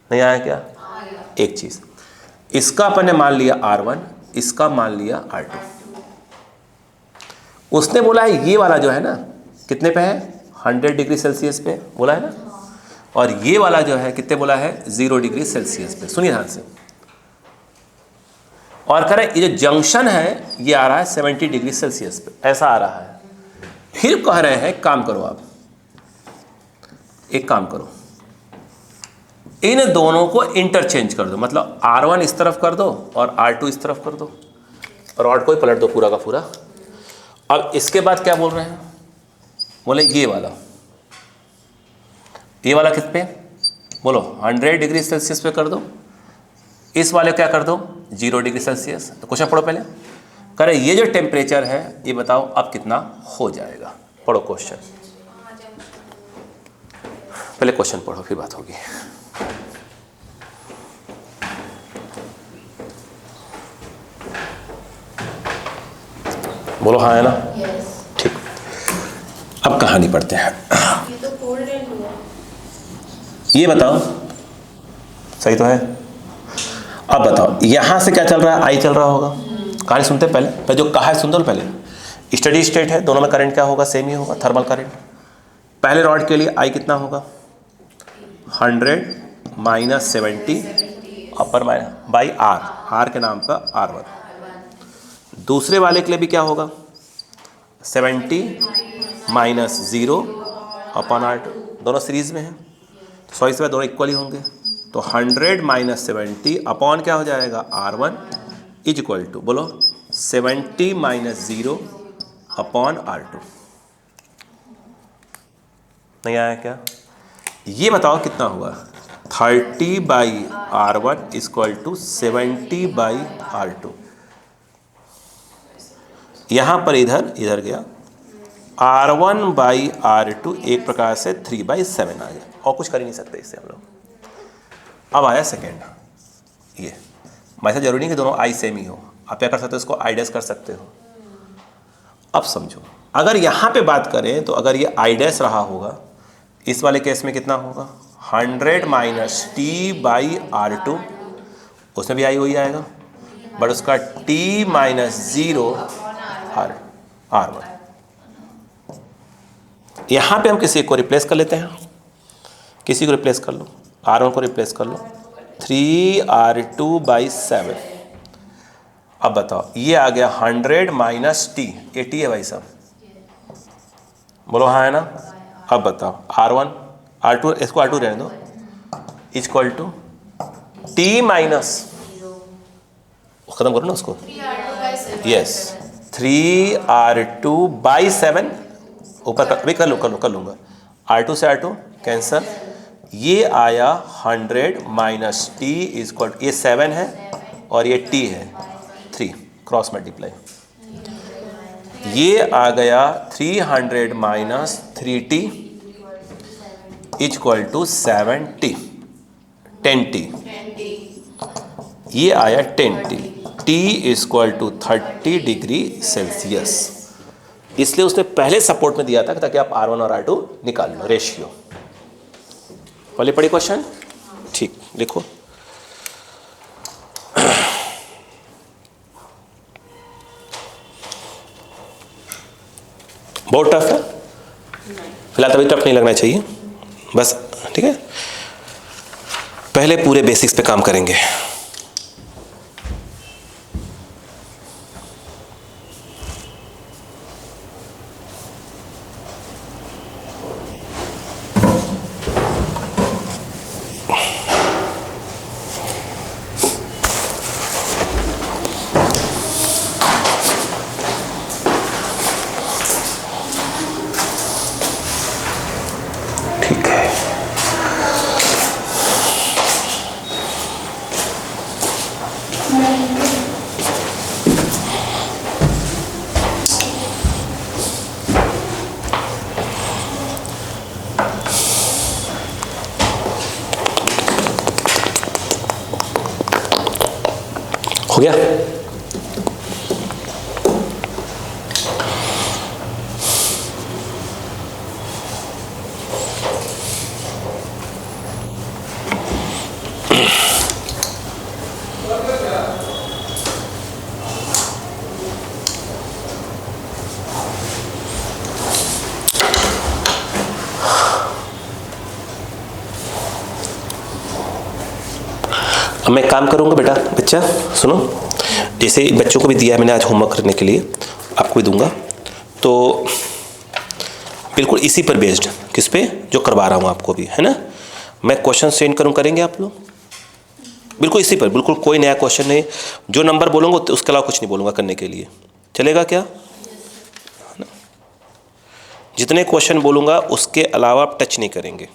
नहीं आया क्या? एक चीज, इसका अपन ने मान लिया R1, इसका मान लिया R2. उसने बोला है ये वाला जो है ना कितने पे है, 100 डिग्री सेल्सियस पे बोला है ना, और ये वाला जो है कितने बोला है, 0 डिग्री सेल्सियस पे. सुनिए ध्यान से. और कह रहे ये जो जंक्शन है ये आ रहा है 70 डिग्री सेल्सियस पे, ऐसा आ रहा है. फिर कह रहे हैं काम करो, आप एक काम करो, इन दोनों को इंटरचेंज कर दो. मतलब R1 इस तरफ कर दो और R2 इस तरफ कर दो, रॉड को ही पलट दो पूरा का पूरा. अब इसके बाद क्या बोल रहे हैं, बोले ये वाला किस पे, बोलो 100 डिग्री सेल्सियस पे कर दो. इस वाले क्या कर दो, 0 डिग्री सेल्सियस. तो क्वेश्चन पढ़ो पहले. करे ये जो टेम्परेचर है ये बताओ अब कितना हो जाएगा. पढ़ो क्वेश्चन, पहले क्वेश्चन पढ़ो फिर बात होगी. बोलो हाँ है ना. ठीक. अब कहानी पढ़ते हैं. ये बताओ सही तो है. अब बताओ यहां से क्या चल रहा है, आई चल रहा होगा. कहानी सुनते हैं पहले जो कहा है सुन दो पहले. स्टडी स्टेट है, दोनों में करंट क्या होगा, सेम ही होगा, थर्मल करंट. पहले रॉड के लिए आई कितना होगा, 100 - 70 अपर बाई आर के नाम पर R1। दूसरे वाले के लिए भी क्या होगा, 70 माइनस 0 अपॉन R2, दोनों सीरीज में हैं तो 100 से दोनों इक्वल ही होंगे। तो 100 माइनस 70 अपॉन क्या हो जाएगा R1 इज इक्वल टू, बोलो 70 माइनस 0 अपॉन R2। नहीं आया क्या? ये बताओ कितना हुआ, 30 by R1 equal to 70 by R2। यहाँ पर इधर गया R1 बाई R2 एक प्रकार से 3/7 आ गया, और कुछ कर ही नहीं सकते इससे हम लोग। अब आया सेकेंड, ये वैसे जरूरी नहीं कि दोनों आई सेम ही हो, आप क्या कर सकते हो, इसको आई डैश कर सकते हो। अब समझो, अगर यहाँ पे बात करें तो अगर ये आई डैश रहा होगा, इस वाले केस में कितना होगा, 100 माइनस टी बाई R2, उसमें भी आई हो ही आएगा, बट उसका t माइनस 0 R1। यहाँ पे हम किसी को रिप्लेस कर लेते हैं, किसी को रिप्लेस कर लो, R1 को रिप्लेस कर लो, 3R2 बाई 7। अब बताओ ये आ गया 100 माइनस टी, ये टी है भाई साहब, बोलो हाँ है ना। अब बताओ R1 R2, इसको R2 रहने दो, इक्वल टू टी माइनस, खत्म करो ना उसको, यस 3R2 बाई 7 ऊपर अभी कर लूँगा, R2 से R2 कैंसर, ये आया 100 माइनस टी इक्वल, ये 7 है और ये t है 3, क्रॉस मल्टीप्लाई, ये आ गया 300 minus 3t equal to 7t, 10t, ये आया 10t, t equal to 30 degree Celsius. इसलिए उसने पहले सपोर्ट में दिया था ताकि आप R1 और R2 निकाल लो रेशियो वाले। पढ़ी क्वेश्चन, ठीक लिखो। बहुत टफ है फिलहाल, तभी टफ नहीं लगना चाहिए बस, ठीक है। पहले पूरे बेसिक्स पे काम करेंगे। हो गया? अब मैं काम करूंगा बेटा, बच्चा सुनो, जैसे बच्चों को भी दिया है मैंने आज होमवर्क करने के लिए, आपको भी दूंगा, तो बिल्कुल इसी पर बेस्ड, किस पे, जो करवा रहा हूँ आपको भी, है ना। मैं क्वेश्चन सेंड करेंगे आप लोग, बिल्कुल इसी पर, बिल्कुल कोई नया क्वेश्चन नहीं, जो नंबर बोलूँगा उसके अलावा कुछ नहीं बोलूँगा करने के लिए, चलेगा क्या? जितने क्वेश्चन बोलूँगा उसके अलावा आप टच नहीं करेंगे।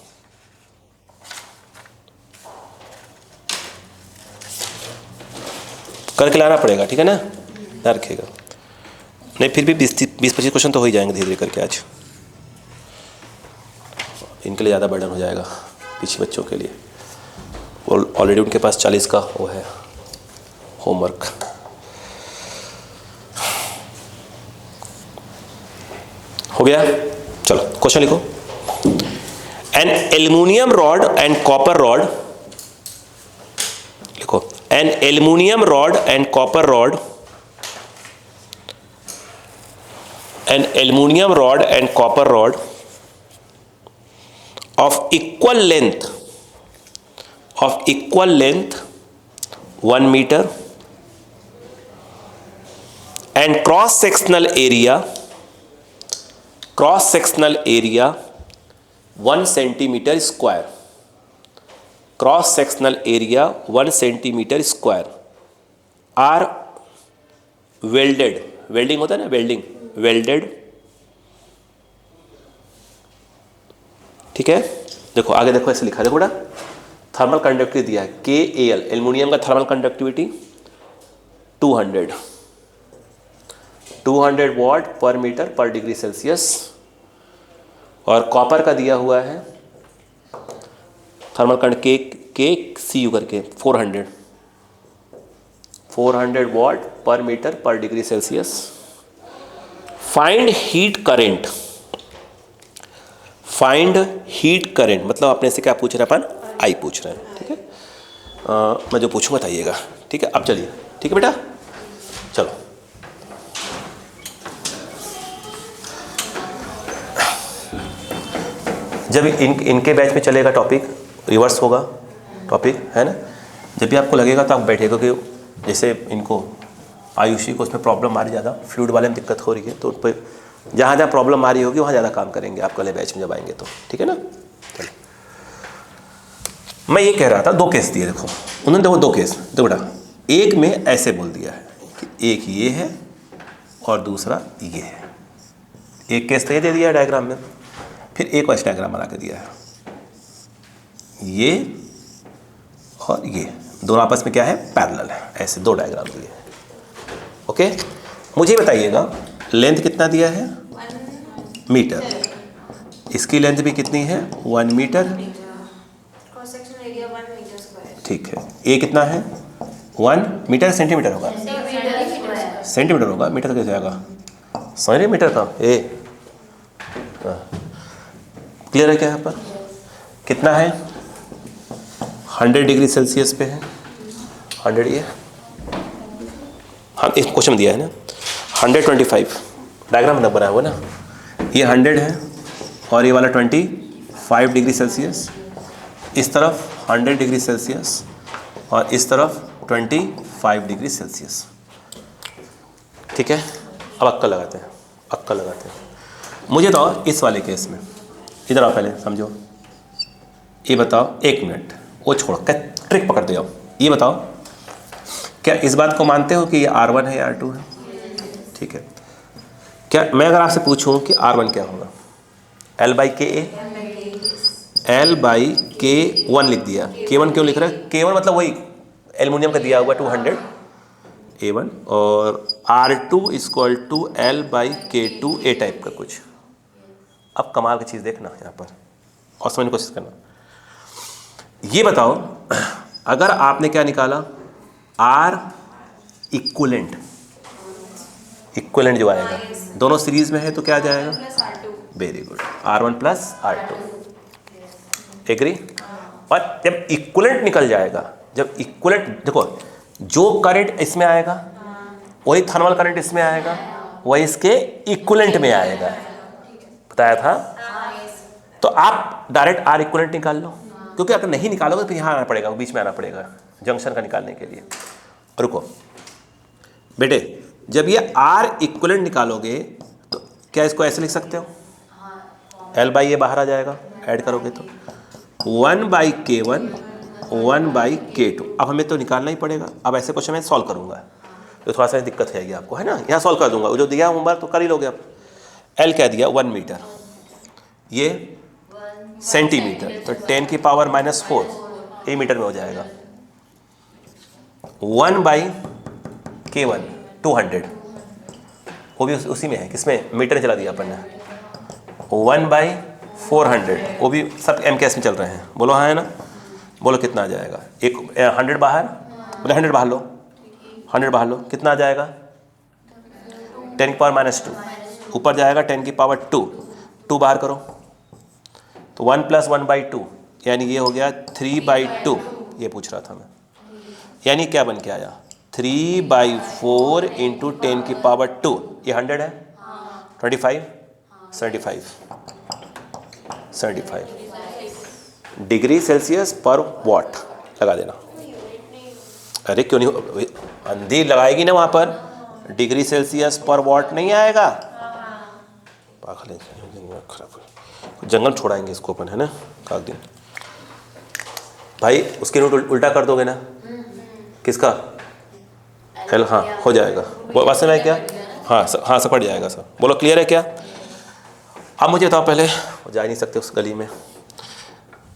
करके लाना पड़ेगा, ठीक है ना, ध्यान रखिएगा, नहीं फिर भी 20-25 क्वेश्चन तो हो ही जाएंगे धीरे धीरे करके आज, इनके लिए ज़्यादा बर्डन हो जाएगा पीछे बच्चों के लिए, ऑलरेडी उनके पास 40 का वो है होमवर्क। हो गया, चलो क्वेश्चन लिखो। An aluminium rod and copper rod, लिखो, an aluminum rod and copper rod, an aluminum rod and copper rod of equal length 1 metre and cross sectional area 1 centimetre square, cross sectional area 1 centimetre square are welded, welding होता है ना, welded, ठीक है। देखो आगे देखो, ऐसे लिखा है, देखो बेटा, थर्मल कंडक्टिविटी दिया है KAL, एल्युमिनियम का थर्मल कंडक्टिविटी 200 वाट पर मीटर पर डिग्री सेल्सियस, और कॉपर का दिया हुआ है थर्मल KCU करके 400 वाट पर मीटर पर degree Celsius. Find heat current, मतलब अपने से क्या पूछ रहे हैं अपन, आई पूछ रहे हैं, ठीक है। मैं जो पूछूंगा बताइएगा, ठीक है। अब चलिए, ठीक है बेटा, चलो। जब इनके बैच में चलेगा टॉपिक, रिवर्स होगा टॉपिक, है ना। जब भी आपको लगेगा तो आप बैठेगा कि जैसे इनको आयुषी को उसमें प्रॉब्लम आ रही ज़्यादा, फ्लूइड वाले में दिक्कत हो रही है, तो उन पर जहाँ जहाँ प्रॉब्लम आ रही होगी वहाँ ज़्यादा काम करेंगे आप अगले बैच में जब आएंगे तो, ठीक है ना। चलो, मैं ये कह रहा था, 2 केस दिए, देखो उन्होंने, देखो 2 केस, देखो बेटा, एक में ऐसे बोल दिया है कि एक ये है और दूसरा ये है। एक केस तो ये दे दिया है डायग्राम में, फिर एक और डायग्राम बना के दिया है, ये और ये दोनों आपस में क्या है, पैरेलल है, ऐसे 2 डायग्राम दिए हैं। ओके, मुझे बताइएगा लेंथ कितना दिया है, 1 मीटर, इसकी लेंथ भी कितनी है, 1 metre, cross sectional area 1 metre square, ठीक है। ये कितना है, 1 मीटर, सेंटीमीटर होगा, सेंटीमीटर होगा, मीटर कैसे आएगा, सेंटीमीटर का, क्लियर है क्या यहाँ पर, कितना है, 100 डिग्री सेल्सियस पे है, 100, ये हम इस क्वेश्चन में दिया है ना, 125 डायग्राम न बना हुआ ना, ये 100 है और ये वाला 25 डिग्री सेल्सियस, इस तरफ 100 डिग्री सेल्सियस और इस तरफ 25 डिग्री सेल्सियस, ठीक है। अब अक्कल लगाते हैं, मुझे तो इस वाले केस में, इधर आओ पहले समझो, ये बताओ, 1 मिनट वो छोड़ो, ट्रिक पकड़ दे, ये बताओ, क्या इस बात को मानते हो कि ये R1 है या R2 है, ठीक है। क्या मैं अगर आपसे पूछूं कि R1 क्या होगा, L/KA, L/K1 लिख दिया, K1 क्यों लिख रहा है, K1 मतलब वही एल्युमिनियम का दिया हुआ 200 A1, और R2 = L/K2 A टाइप का कुछ। अब कमाल की चीज़ देखना यहाँ पर और समझने की कोशिश करना, ये बताओ, अगर आपने क्या निकाला, R इक्विवेलेंट जो आएगा, दोनों सीरीज में है तो क्या जाएगा, very good, R1 + R2, agree. और जब इक्विवेलेंट निकल जाएगा, जब इक्विवेलेंट, देखो जो करंट इसमें आएगा वही थर्मल करंट इसमें आएगा, वही इसके इक्विवेलेंट में आएगा, बताया था। तो आप डायरेक्ट R इक्विवेलेंट निकाल लो, क्योंकि अगर नहीं निकालोगे तो यहाँ आना पड़ेगा, बीच में आना पड़ेगा जंक्शन का निकालने के लिए। रुको बेटे, जब ये R इक्विवेलेंट निकालोगे तो क्या इसको ऐसे लिख सकते हो, L/A बाहर आ जाएगा, ऐड करोगे तो 1/K1 1/K2। अब हमें तो निकालना ही पड़ेगा। अब ऐसे क्वेश्चन मैं सॉल्व करूँगा तो थोड़ा सा दिक्कत जाएगी आपको, है ना। यहाँ सॉल्व कर दूंगा, जो दिया होमवर्क तो कर ही लोगे आप। L क्या दिया, 1 मीटर, ये सेंटीमीटर, तो 10⁻⁻4 ये मीटर में हो जाएगा। 1/K1 200, वो भी उसी में है, किसमें, मीटर में चला दिया अपन ने। 1/400, वो भी सब MKS में चल रहे हैं, बोलो हाँ है ना। बोलो कितना आ जाएगा, एक 100 बाहर, बोले 100 बाहर लो, 100 बाहर लो, कितना आ जाएगा, 10⁻², ऊपर जाएगा 10⁻², 2 बाहर करो तो 1 + 1/2, यानी ये हो गया 3/2। ये पूछ रहा था मैं, यानी क्या बन के आया, 3/4 × 10⁻², ये 100 है, 25 75 डिग्री सेल्सियस पर वाट लगा देना। अरे क्यों नहीं, अंधी लगाएगी ना वहाँ पर, डिग्री सेल्सियस पर वॉट नहीं आएगा। पागल है, खराब जंगल छोड़ाएंगे इसको अपन, है ना काक दिन। भाई उसके नोट उल्टा कर दोगे ना, किसका एल, हाँ हो जाएगा। वो बात समझ में क्या, हाँ सब पड़ जाएगा सब। बोलो क्लियर है क्या। अब मुझे बताओ, पहले जा ही नहीं सकते उस गली में,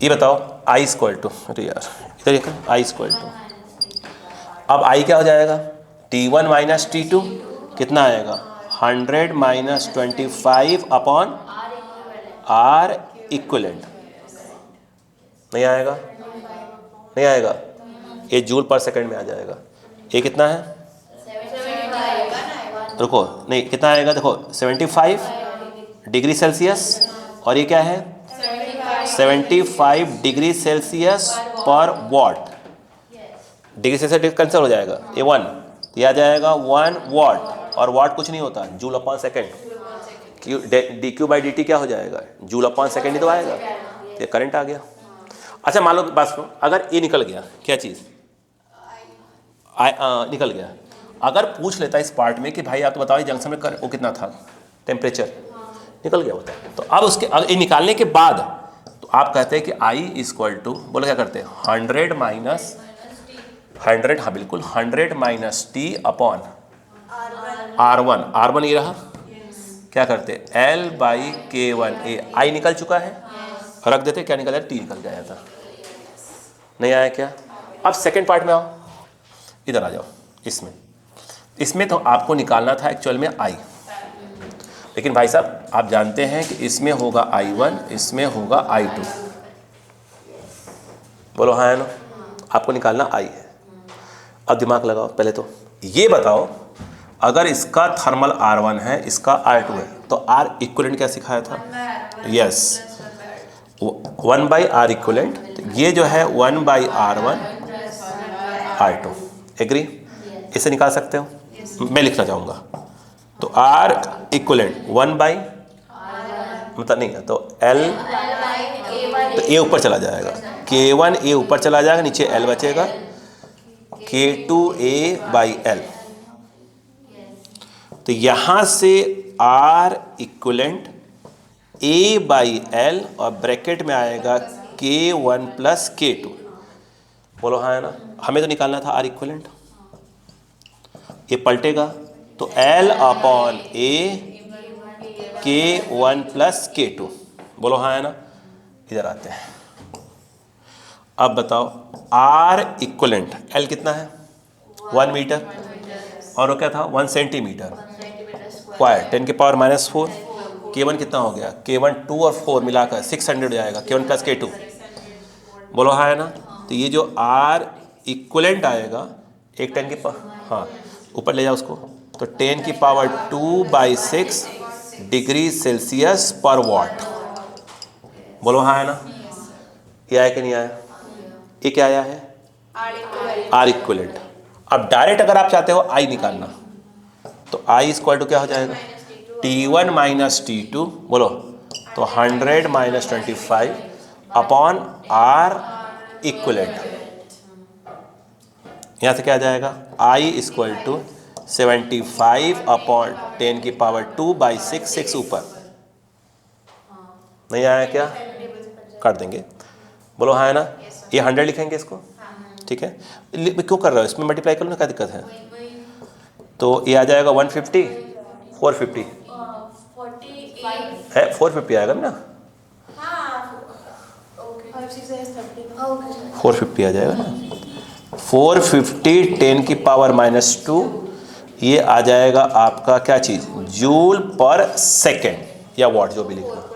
ये बताओ आई स्क्वायर टू, अरे यार इधर एक आई स्क्वायर टू, अब आई क्या हो जाएगा, T1 माइनस T2 कितना आएगा 100 माइनस 25 अपॉन आर इक्वलेंट। नहीं आएगा, नहीं आएगा, ये जूल पर सेकंड में आ जाएगा। ये कितना है, रुको नहीं कितना आएगा, देखो 75 डिग्री सेल्सियस, और ये क्या है 75 डिग्री सेल्सियस पर वॉट। डिग्री सेल्सियस कैंसिल हो जाएगा, ये 1, ये आ जाएगा 1 वॉट, और वॉट कुछ नहीं होता, joule upon second. D Q by D T क्या हो जाएगा, जूल अपॉन सेकेंड ही तो आएगा। ये करंट आ गया। अच्छा मान लो बात सुनो, अगर ये निकल गया, क्या चीज़ निकल गया, अगर पूछ लेता इस पार्ट में कि भाई आप तो बताओ जंक्शन में वो कितना था टेम्परेचर, निकल गया होता है। तो अब उसके ये निकालने के बाद तो आप कहते हैं कि आई इक्वल टू, बोलो क्या करते हैं 100 माइनस 100, हाँ बिल्कुल 100 माइनस टी अपॉन R1 ये रहा, क्या करते L बाई K1A, आई निकल चुका है, रख देते, क्या निकल जाए टी निकल गया था। नहीं आया क्या। अब सेकंड पार्ट में आओ, इधर आ जाओ। इसमें तो आपको निकालना था एक्चुअल में आई, लेकिन भाई साहब आप जानते हैं कि इसमें होगा I1, इसमें होगा I2। बोलो हाँ है ना, आपको निकालना आई है। अब दिमाग लगाओ, पहले तो ये बताओ अगर इसका थर्मल R1 है, इसका R2 है, तो R इक्वलेंट क्या सिखाया था, यस 1 बाई आर इक्वलेंट, ये जो है 1 बाई R1 R2, एग्री। इसे निकाल सकते हो, मैं लिखना चाहूँगा तो R इक्वलेंट 1 बाई मतलब नहीं है तो L, तो ए ऊपर चला जाएगा, K1 ए ऊपर चला जाएगा, नीचे L बचेगा, K2A बाई L। तो यहाँ से R equivalent A by L और ब्रैकेट में आएगा K1 प्लस K2। बोलो हाँ है ना, हमें तो निकालना था R इक्वलेंट, ये पलटेगा तो L upon A K1 plus K2। बोलो हाँ है ना। इधर आते हैं, अब बताओ R इक्वलेंट L कितना है 1 मीटर, और वो क्या था 1 सेंटीमीटर स्क्वायर, 10 की पावर -4। K1 कितना हो गया, K1 2 और 4 मिलाकर 600 हो जाएगा, K1 प्लस K2। बोलो हाँ है ना। तो ये जो R इक्वलेंट आएगा, एक 10 की पावर, हाँ ऊपर ले जाओ उसको, तो 10 की पावर 2/6 डिग्री सेल्सियस पर वॉट। बोलो हाँ है ना। ये आया कि नहीं आया, ये क्या आया है R इक्वलेंट। अब डायरेक्ट अगर आप चाहते हो I निकालना, तो I इक्वल टू क्या हो जाएगा T1 माइनस T2, बोलो तो 100 माइनस 25 अपॉन R इक्वलेंट। यहाँ से क्या आ जाएगा I इक्वल टू 75 अपॉन 10 की पावर 2/6, 6 ऊपर। नहीं आया क्या, काट देंगे। बोलो हाँ है ना। ये 100 लिखेंगे इसको, ठीक है। क्यों कर रहा हो, इसमें मल्टीप्लाई कर लो ना, क्या दिक्कत है। तो ये आ जाएगा 150, 450 है, 450 आएगा ना, 450 आ जाएगा ना। 450 10 की पावर -2, ये आ जाएगा आपका क्या चीज़ जूल पर सेकेंड या वॉट, जो भी लिखना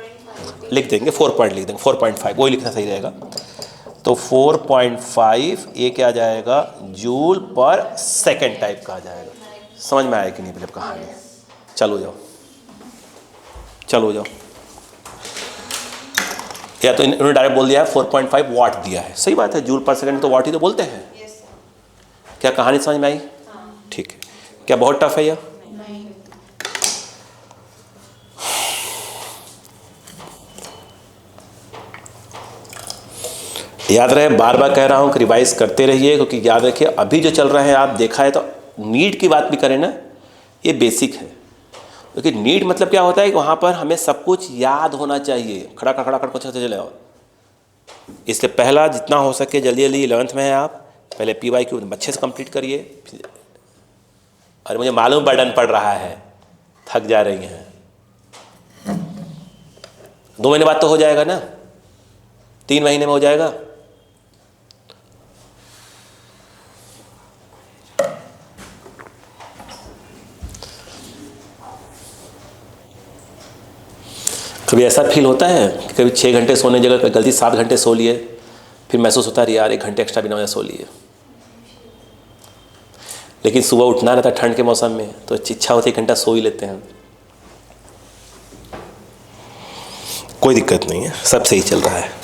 लिख देंगे, 4 पॉइंट लिख देंगे, 4.5 वही लिखना सही रहेगा। तो 4.5 ये क्या आ जाएगा जूल पर सेकेंड टाइप का आ जाएगा। समझ में आया कि नहीं मतलब कहानी। चलो जाओ, चलो जाओ। या तो इन्होंने डायरेक्ट बोल दिया है 4.5 वाट दिया है, सही बात है, जूल पर सेकंड तो वाट ही तो बोलते हैं। क्या कहानी समझ में आई, ठीक है। क्या बहुत टफ है यह, याद रहे, बार बार कह रहा हूँ कि रिवाइज करते रहिए, क्योंकि याद रखिए अभी जो चल रहा है आप देखा है, तो नीट की बात भी करें ना, ये बेसिक है। क्योंकि नीट मतलब क्या होता है कि वहाँ पर हमें सब कुछ याद होना चाहिए, खड़ा खड़ा कुछ चले आओ। इसलिए पहला जितना हो सके जल्दी जल्दी, 11th में है आप, पहले PYQ अच्छे से कंप्लीट करिए। और मुझे मालूम बर्डन पड़ रहा है, थक जा रही हैं, 2 महीने बाद तो हो जाएगा ना, 3 महीने में हो जाएगा। कभी ऐसा फील होता है कि कभी 6 घंटे सोने की जगह गलती 7 घंटे सो लिए, फिर महसूस होता है यार 1 घंटे एक्स्ट्रा बिना वजह सो लिए। लेकिन सुबह उठना रहता है ठंड के मौसम में, तो इच्छा होती है 1 घंटा सो ही लेते हैं। कोई दिक्कत नहीं है, सब सही चल रहा है।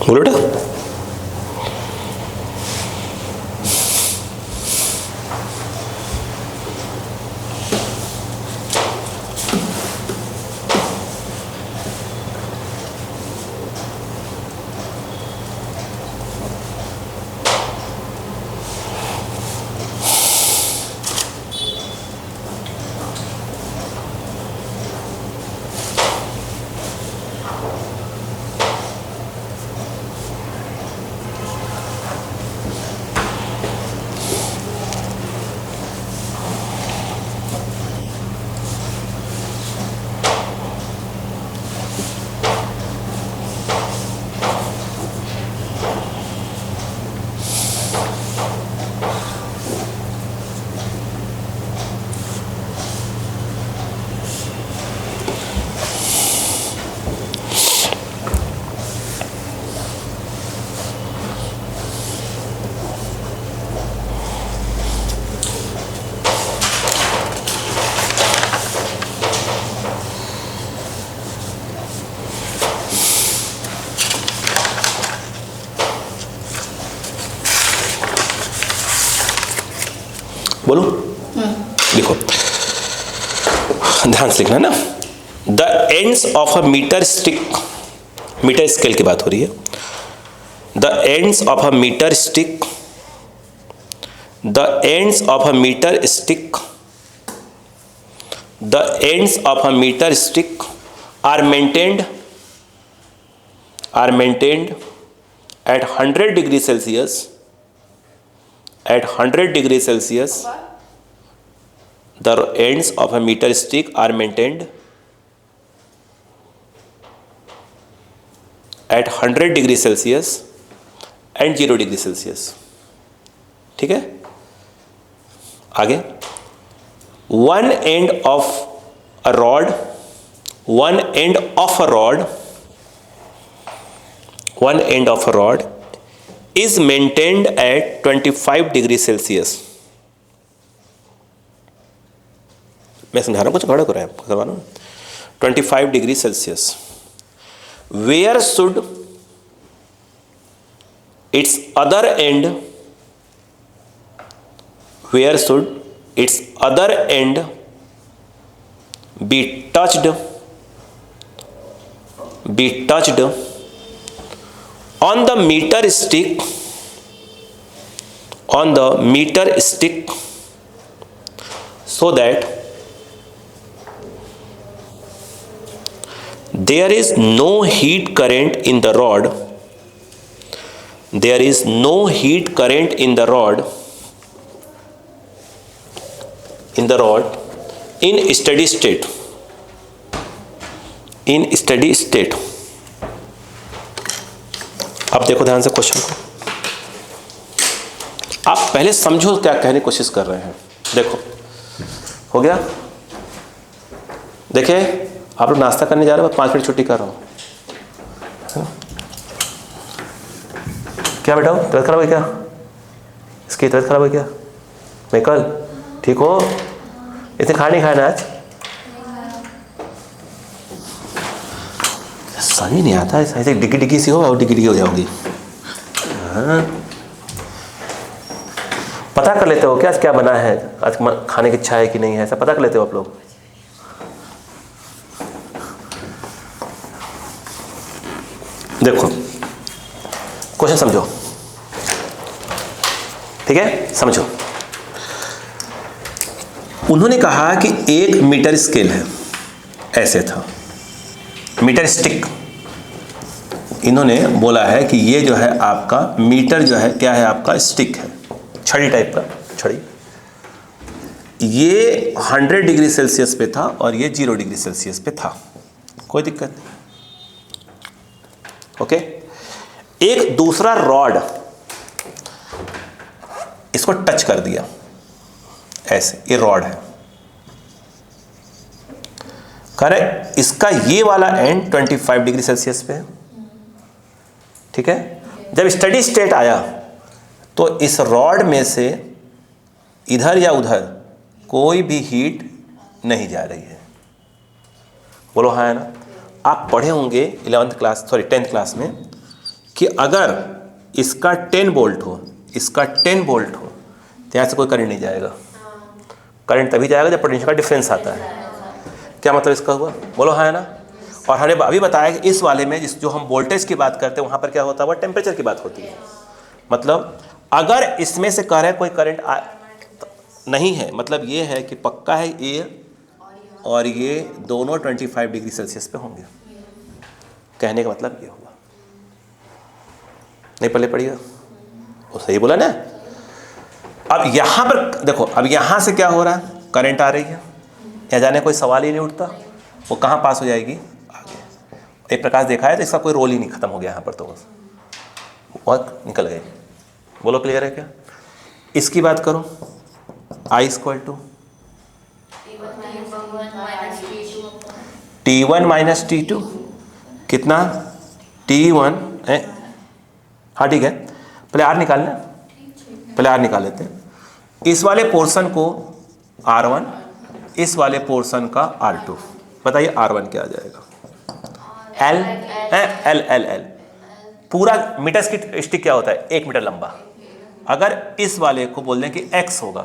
बोलो बेटा। बोलो। देखो ध्यान से लिखना ना। The ends of a metre stick, metre scale की बात हो रही है। The ends of a metre stick, the ends of a metre stick, the ends of a metre stick are maintained at 100 degree Celsius, at 100 degree Celsius, the ends of a meter stick are maintained at 100 degree Celsius and 0 degree Celsius। ठीक है, आगे। one end of a rod, one end of a rod, one end of a rod is maintained at 25 degree Celsius। मैं समझा रहा हूँ, कुछ खड़ा कर रहा है करवाना। 25 degree Celsius। Where should its other end, where should its other end be touched on the meter stick, on the meter stick, so that there is no heat current in the rod, there is no heat current in the rod, in steady state, in steady state। अब देखो ध्यान से question को, आप पहले समझो क्या कहने की कोशिश कर रहे हैं। देखो हो गया, देखिए आप लोग नाश्ता करने जा रहे हो, 5 मिनट छुट्टी कर रहा हूँ। क्या बेटा तबीयत खराब है क्या? इसकी तबीयत खराब है क्या? निकल, ठीक हो? इतने खाना नहीं खाया ना आज? समझ नहीं आता है, ऐसे डिग्गी डिग्गी सी हो और डिग्गी डिग्गी हो जाओगी। हाँ, पता कर लेते हो क्या आज क्या बना है, आज खाने की इच्छा है कि नहीं है, ऐसा पता कर लेते हो आप लोग? देखो क्वेश्चन समझो, ठीक है, समझो। उन्होंने कहा कि एक मीटर स्केल है, ऐसे था मीटर स्टिक। इन्होंने बोला है कि ये जो है आपका मीटर जो है क्या है, आपका स्टिक है, छड़ी टाइप का छड़ी। ये 100 डिग्री सेल्सियस पे था और ये 0 डिग्री सेल्सियस पे था, कोई दिक्कत नहीं। ओके, एक दूसरा रॉड इसको टच कर दिया ऐसे, ये रॉड है, करेक्ट। इसका ये वाला एंड 25 डिग्री सेल्सियस पे है, ठीक है। जब स्टडी स्टेट आया तो इस रॉड में से इधर या उधर कोई भी हीट नहीं जा रही है। बोलो हाँ है ना? आप पढ़े होंगे 10th क्लास में कि अगर इसका 10 वोल्ट हो, इसका 10 वोल्ट हो तो यहाँ से कोई करंट नहीं जाएगा। करंट तभी जाएगा जब पोटेंशियल का डिफरेंस आता है। क्या मतलब इसका हुआ? बोलो हाँ है ना? और हमने अभी बताया कि इस वाले में जो हम वोल्टेज की बात करते हैं वहाँ पर क्या होता है, वो टेम्परेचर की बात होती है। मतलब अगर इसमें से कह रहे हैं कोई करंट नहीं है, मतलब ये है कि पक्का है ये और ये दोनों 25 डिग्री सेल्सियस पे होंगे। कहने का मतलब ये हुआ। नहीं पहले पढ़िएगा, वो सही बोला ना। अब यहाँ पर देखो, अब यहाँ से क्या हो रहा है, करंट आ रही है, यहाँ जाने कोई सवाल ही नहीं उठता, वो कहाँ पास हो जाएगी, आगे। एक प्रकाश देखा है तो इसका कोई रोल ही नहीं, खत्म हो गया यहाँ पर, तो बस बहुत निकल गए। बोलो क्लियर है क्या? इसकी बात करो, I = T1 - T2 कितना, T1 है, हाँ ठीक है। पहले R निकालना, पहले R निकाल लेते हैं। इस वाले पोर्शन को R1, इस वाले पोर्शन का R2। बताइए R1 क्या आ जाएगा? L पूरा मीटर स्टिक क्या होता है, 1 मीटर लंबा। अगर इस वाले को बोल दें कि X होगा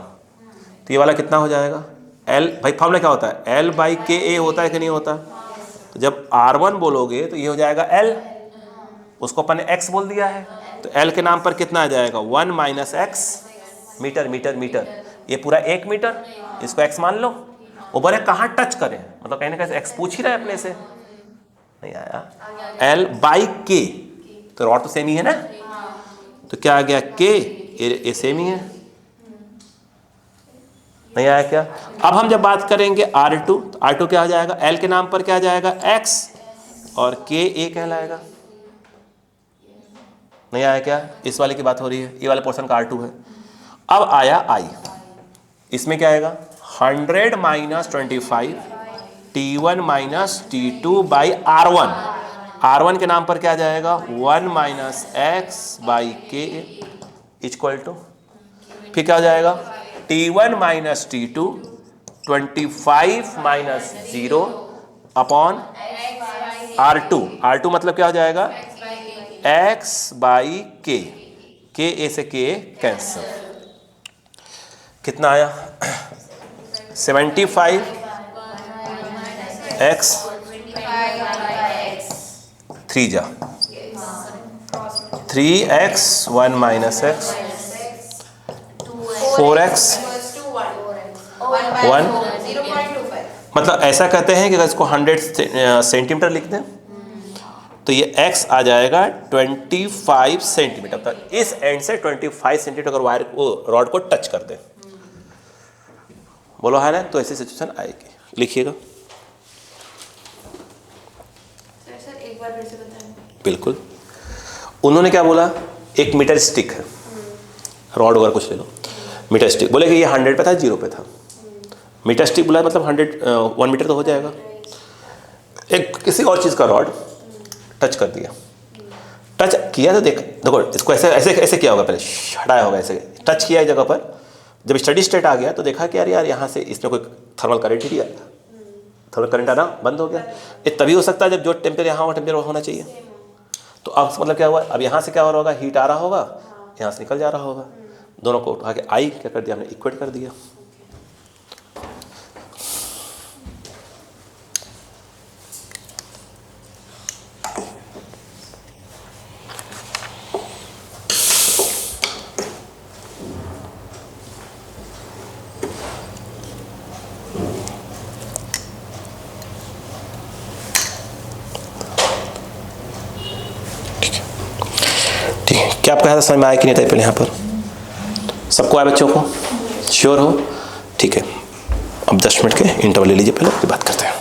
तो ये वाला कितना हो जाएगा, L। भाई फॉर्मूला क्या होता है, L/KA होता है कि नहीं होता? तो जब R1 बोलोगे तो ये हो जाएगा L, उसको अपन ने X बोल दिया है, तो L के नाम पर कितना आ जाएगा, 1 - X मीटर मीटर मीटर। ये पूरा 1 मीटर, इसको X मान लो। वो बोले कहाँ टच करें, मतलब कहीं ना कहीं X पूछ ही रहे अपने से, नहीं आया। L/K, तो रॉड तो सेम ही है ना, तो क्या आ गया, K, ये सेम ही है, नहीं आया क्या? अब हम जब बात करेंगे R2, तो R2 क्या हो जाएगा, L के नाम पर क्या आ जाएगा, X, और KA कहलाएगा। नहीं आया क्या? इस वाले की बात हो रही है, ये वाले पोर्शन का R2 है। अब आया I, इसमें क्या आएगा, 100 - 25 T1 - T2/R1। R1 के नाम पर क्या आ जाएगा, 1 - X/K = फिर क्या हो जाएगा, T1 - T2 25 - 0 upon R2। R2 मतलब क्या हो जाएगा, X/K, KA से KA कैंसिल। कितना आया, 75 X 3 जा 3X 1 - X 4X 1। मतलब ऐसा कहते हैं कि अगर इसको 100 सेंटीमीटर लिख दें तो ये x आ जाएगा 25 सेंटीमीटर। तो इस एंड से 25 सेंटीमीटर अगर वायर को रॉड को टच कर दें, बोलो है ना, तो ऐसी सिचुएशन आएगी। लिखिएगा सर, एक बार फिर से बताएं। बिल्कुल। उन्होंने क्या बोला, एक मीटर स्टिक है, रॉड वगैरह कुछ ले लो, मीटर स्टिक बोले कि ये 100 पे था, 0 पे था। मीटर स्टिक बोला मतलब 1 मीटर तो हो जाएगा। एक किसी और चीज़ का रॉड टच कर दिया, टच किया तो देखो इसको ऐसे ऐसे ऐसे किया होगा, पहले हटाया होगा, ऐसे टच किया एक जगह पर, जब स्टडी स्टेट आ गया तो देखा कि यार यहाँ से इसमें कोई थर्मल करंट ही नहीं आया, थर्मल करंट आना बंद हो गया। ये तभी हो सकता है जब जो टेम्परेचर यहाँ हो टेम्परेचर होना चाहिए। तो अब मतलब क्या हुआ, अब यहाँ से क्या हो रहा होगा, हीट आ रहा होगा, यहाँ से निकल जा रहा होगा, दोनों को उठा के आई क्या कर दिया हमने, इक्वेट कर दिया। ठीक है, क्या आपका समझ में आया कि नहीं था पहले यहाँ पर? सबको आया बच्चों को? श्योर हो? ठीक है, अब 10 मिनट के इंटरवल ले लीजिए, पहले बात करते हैं।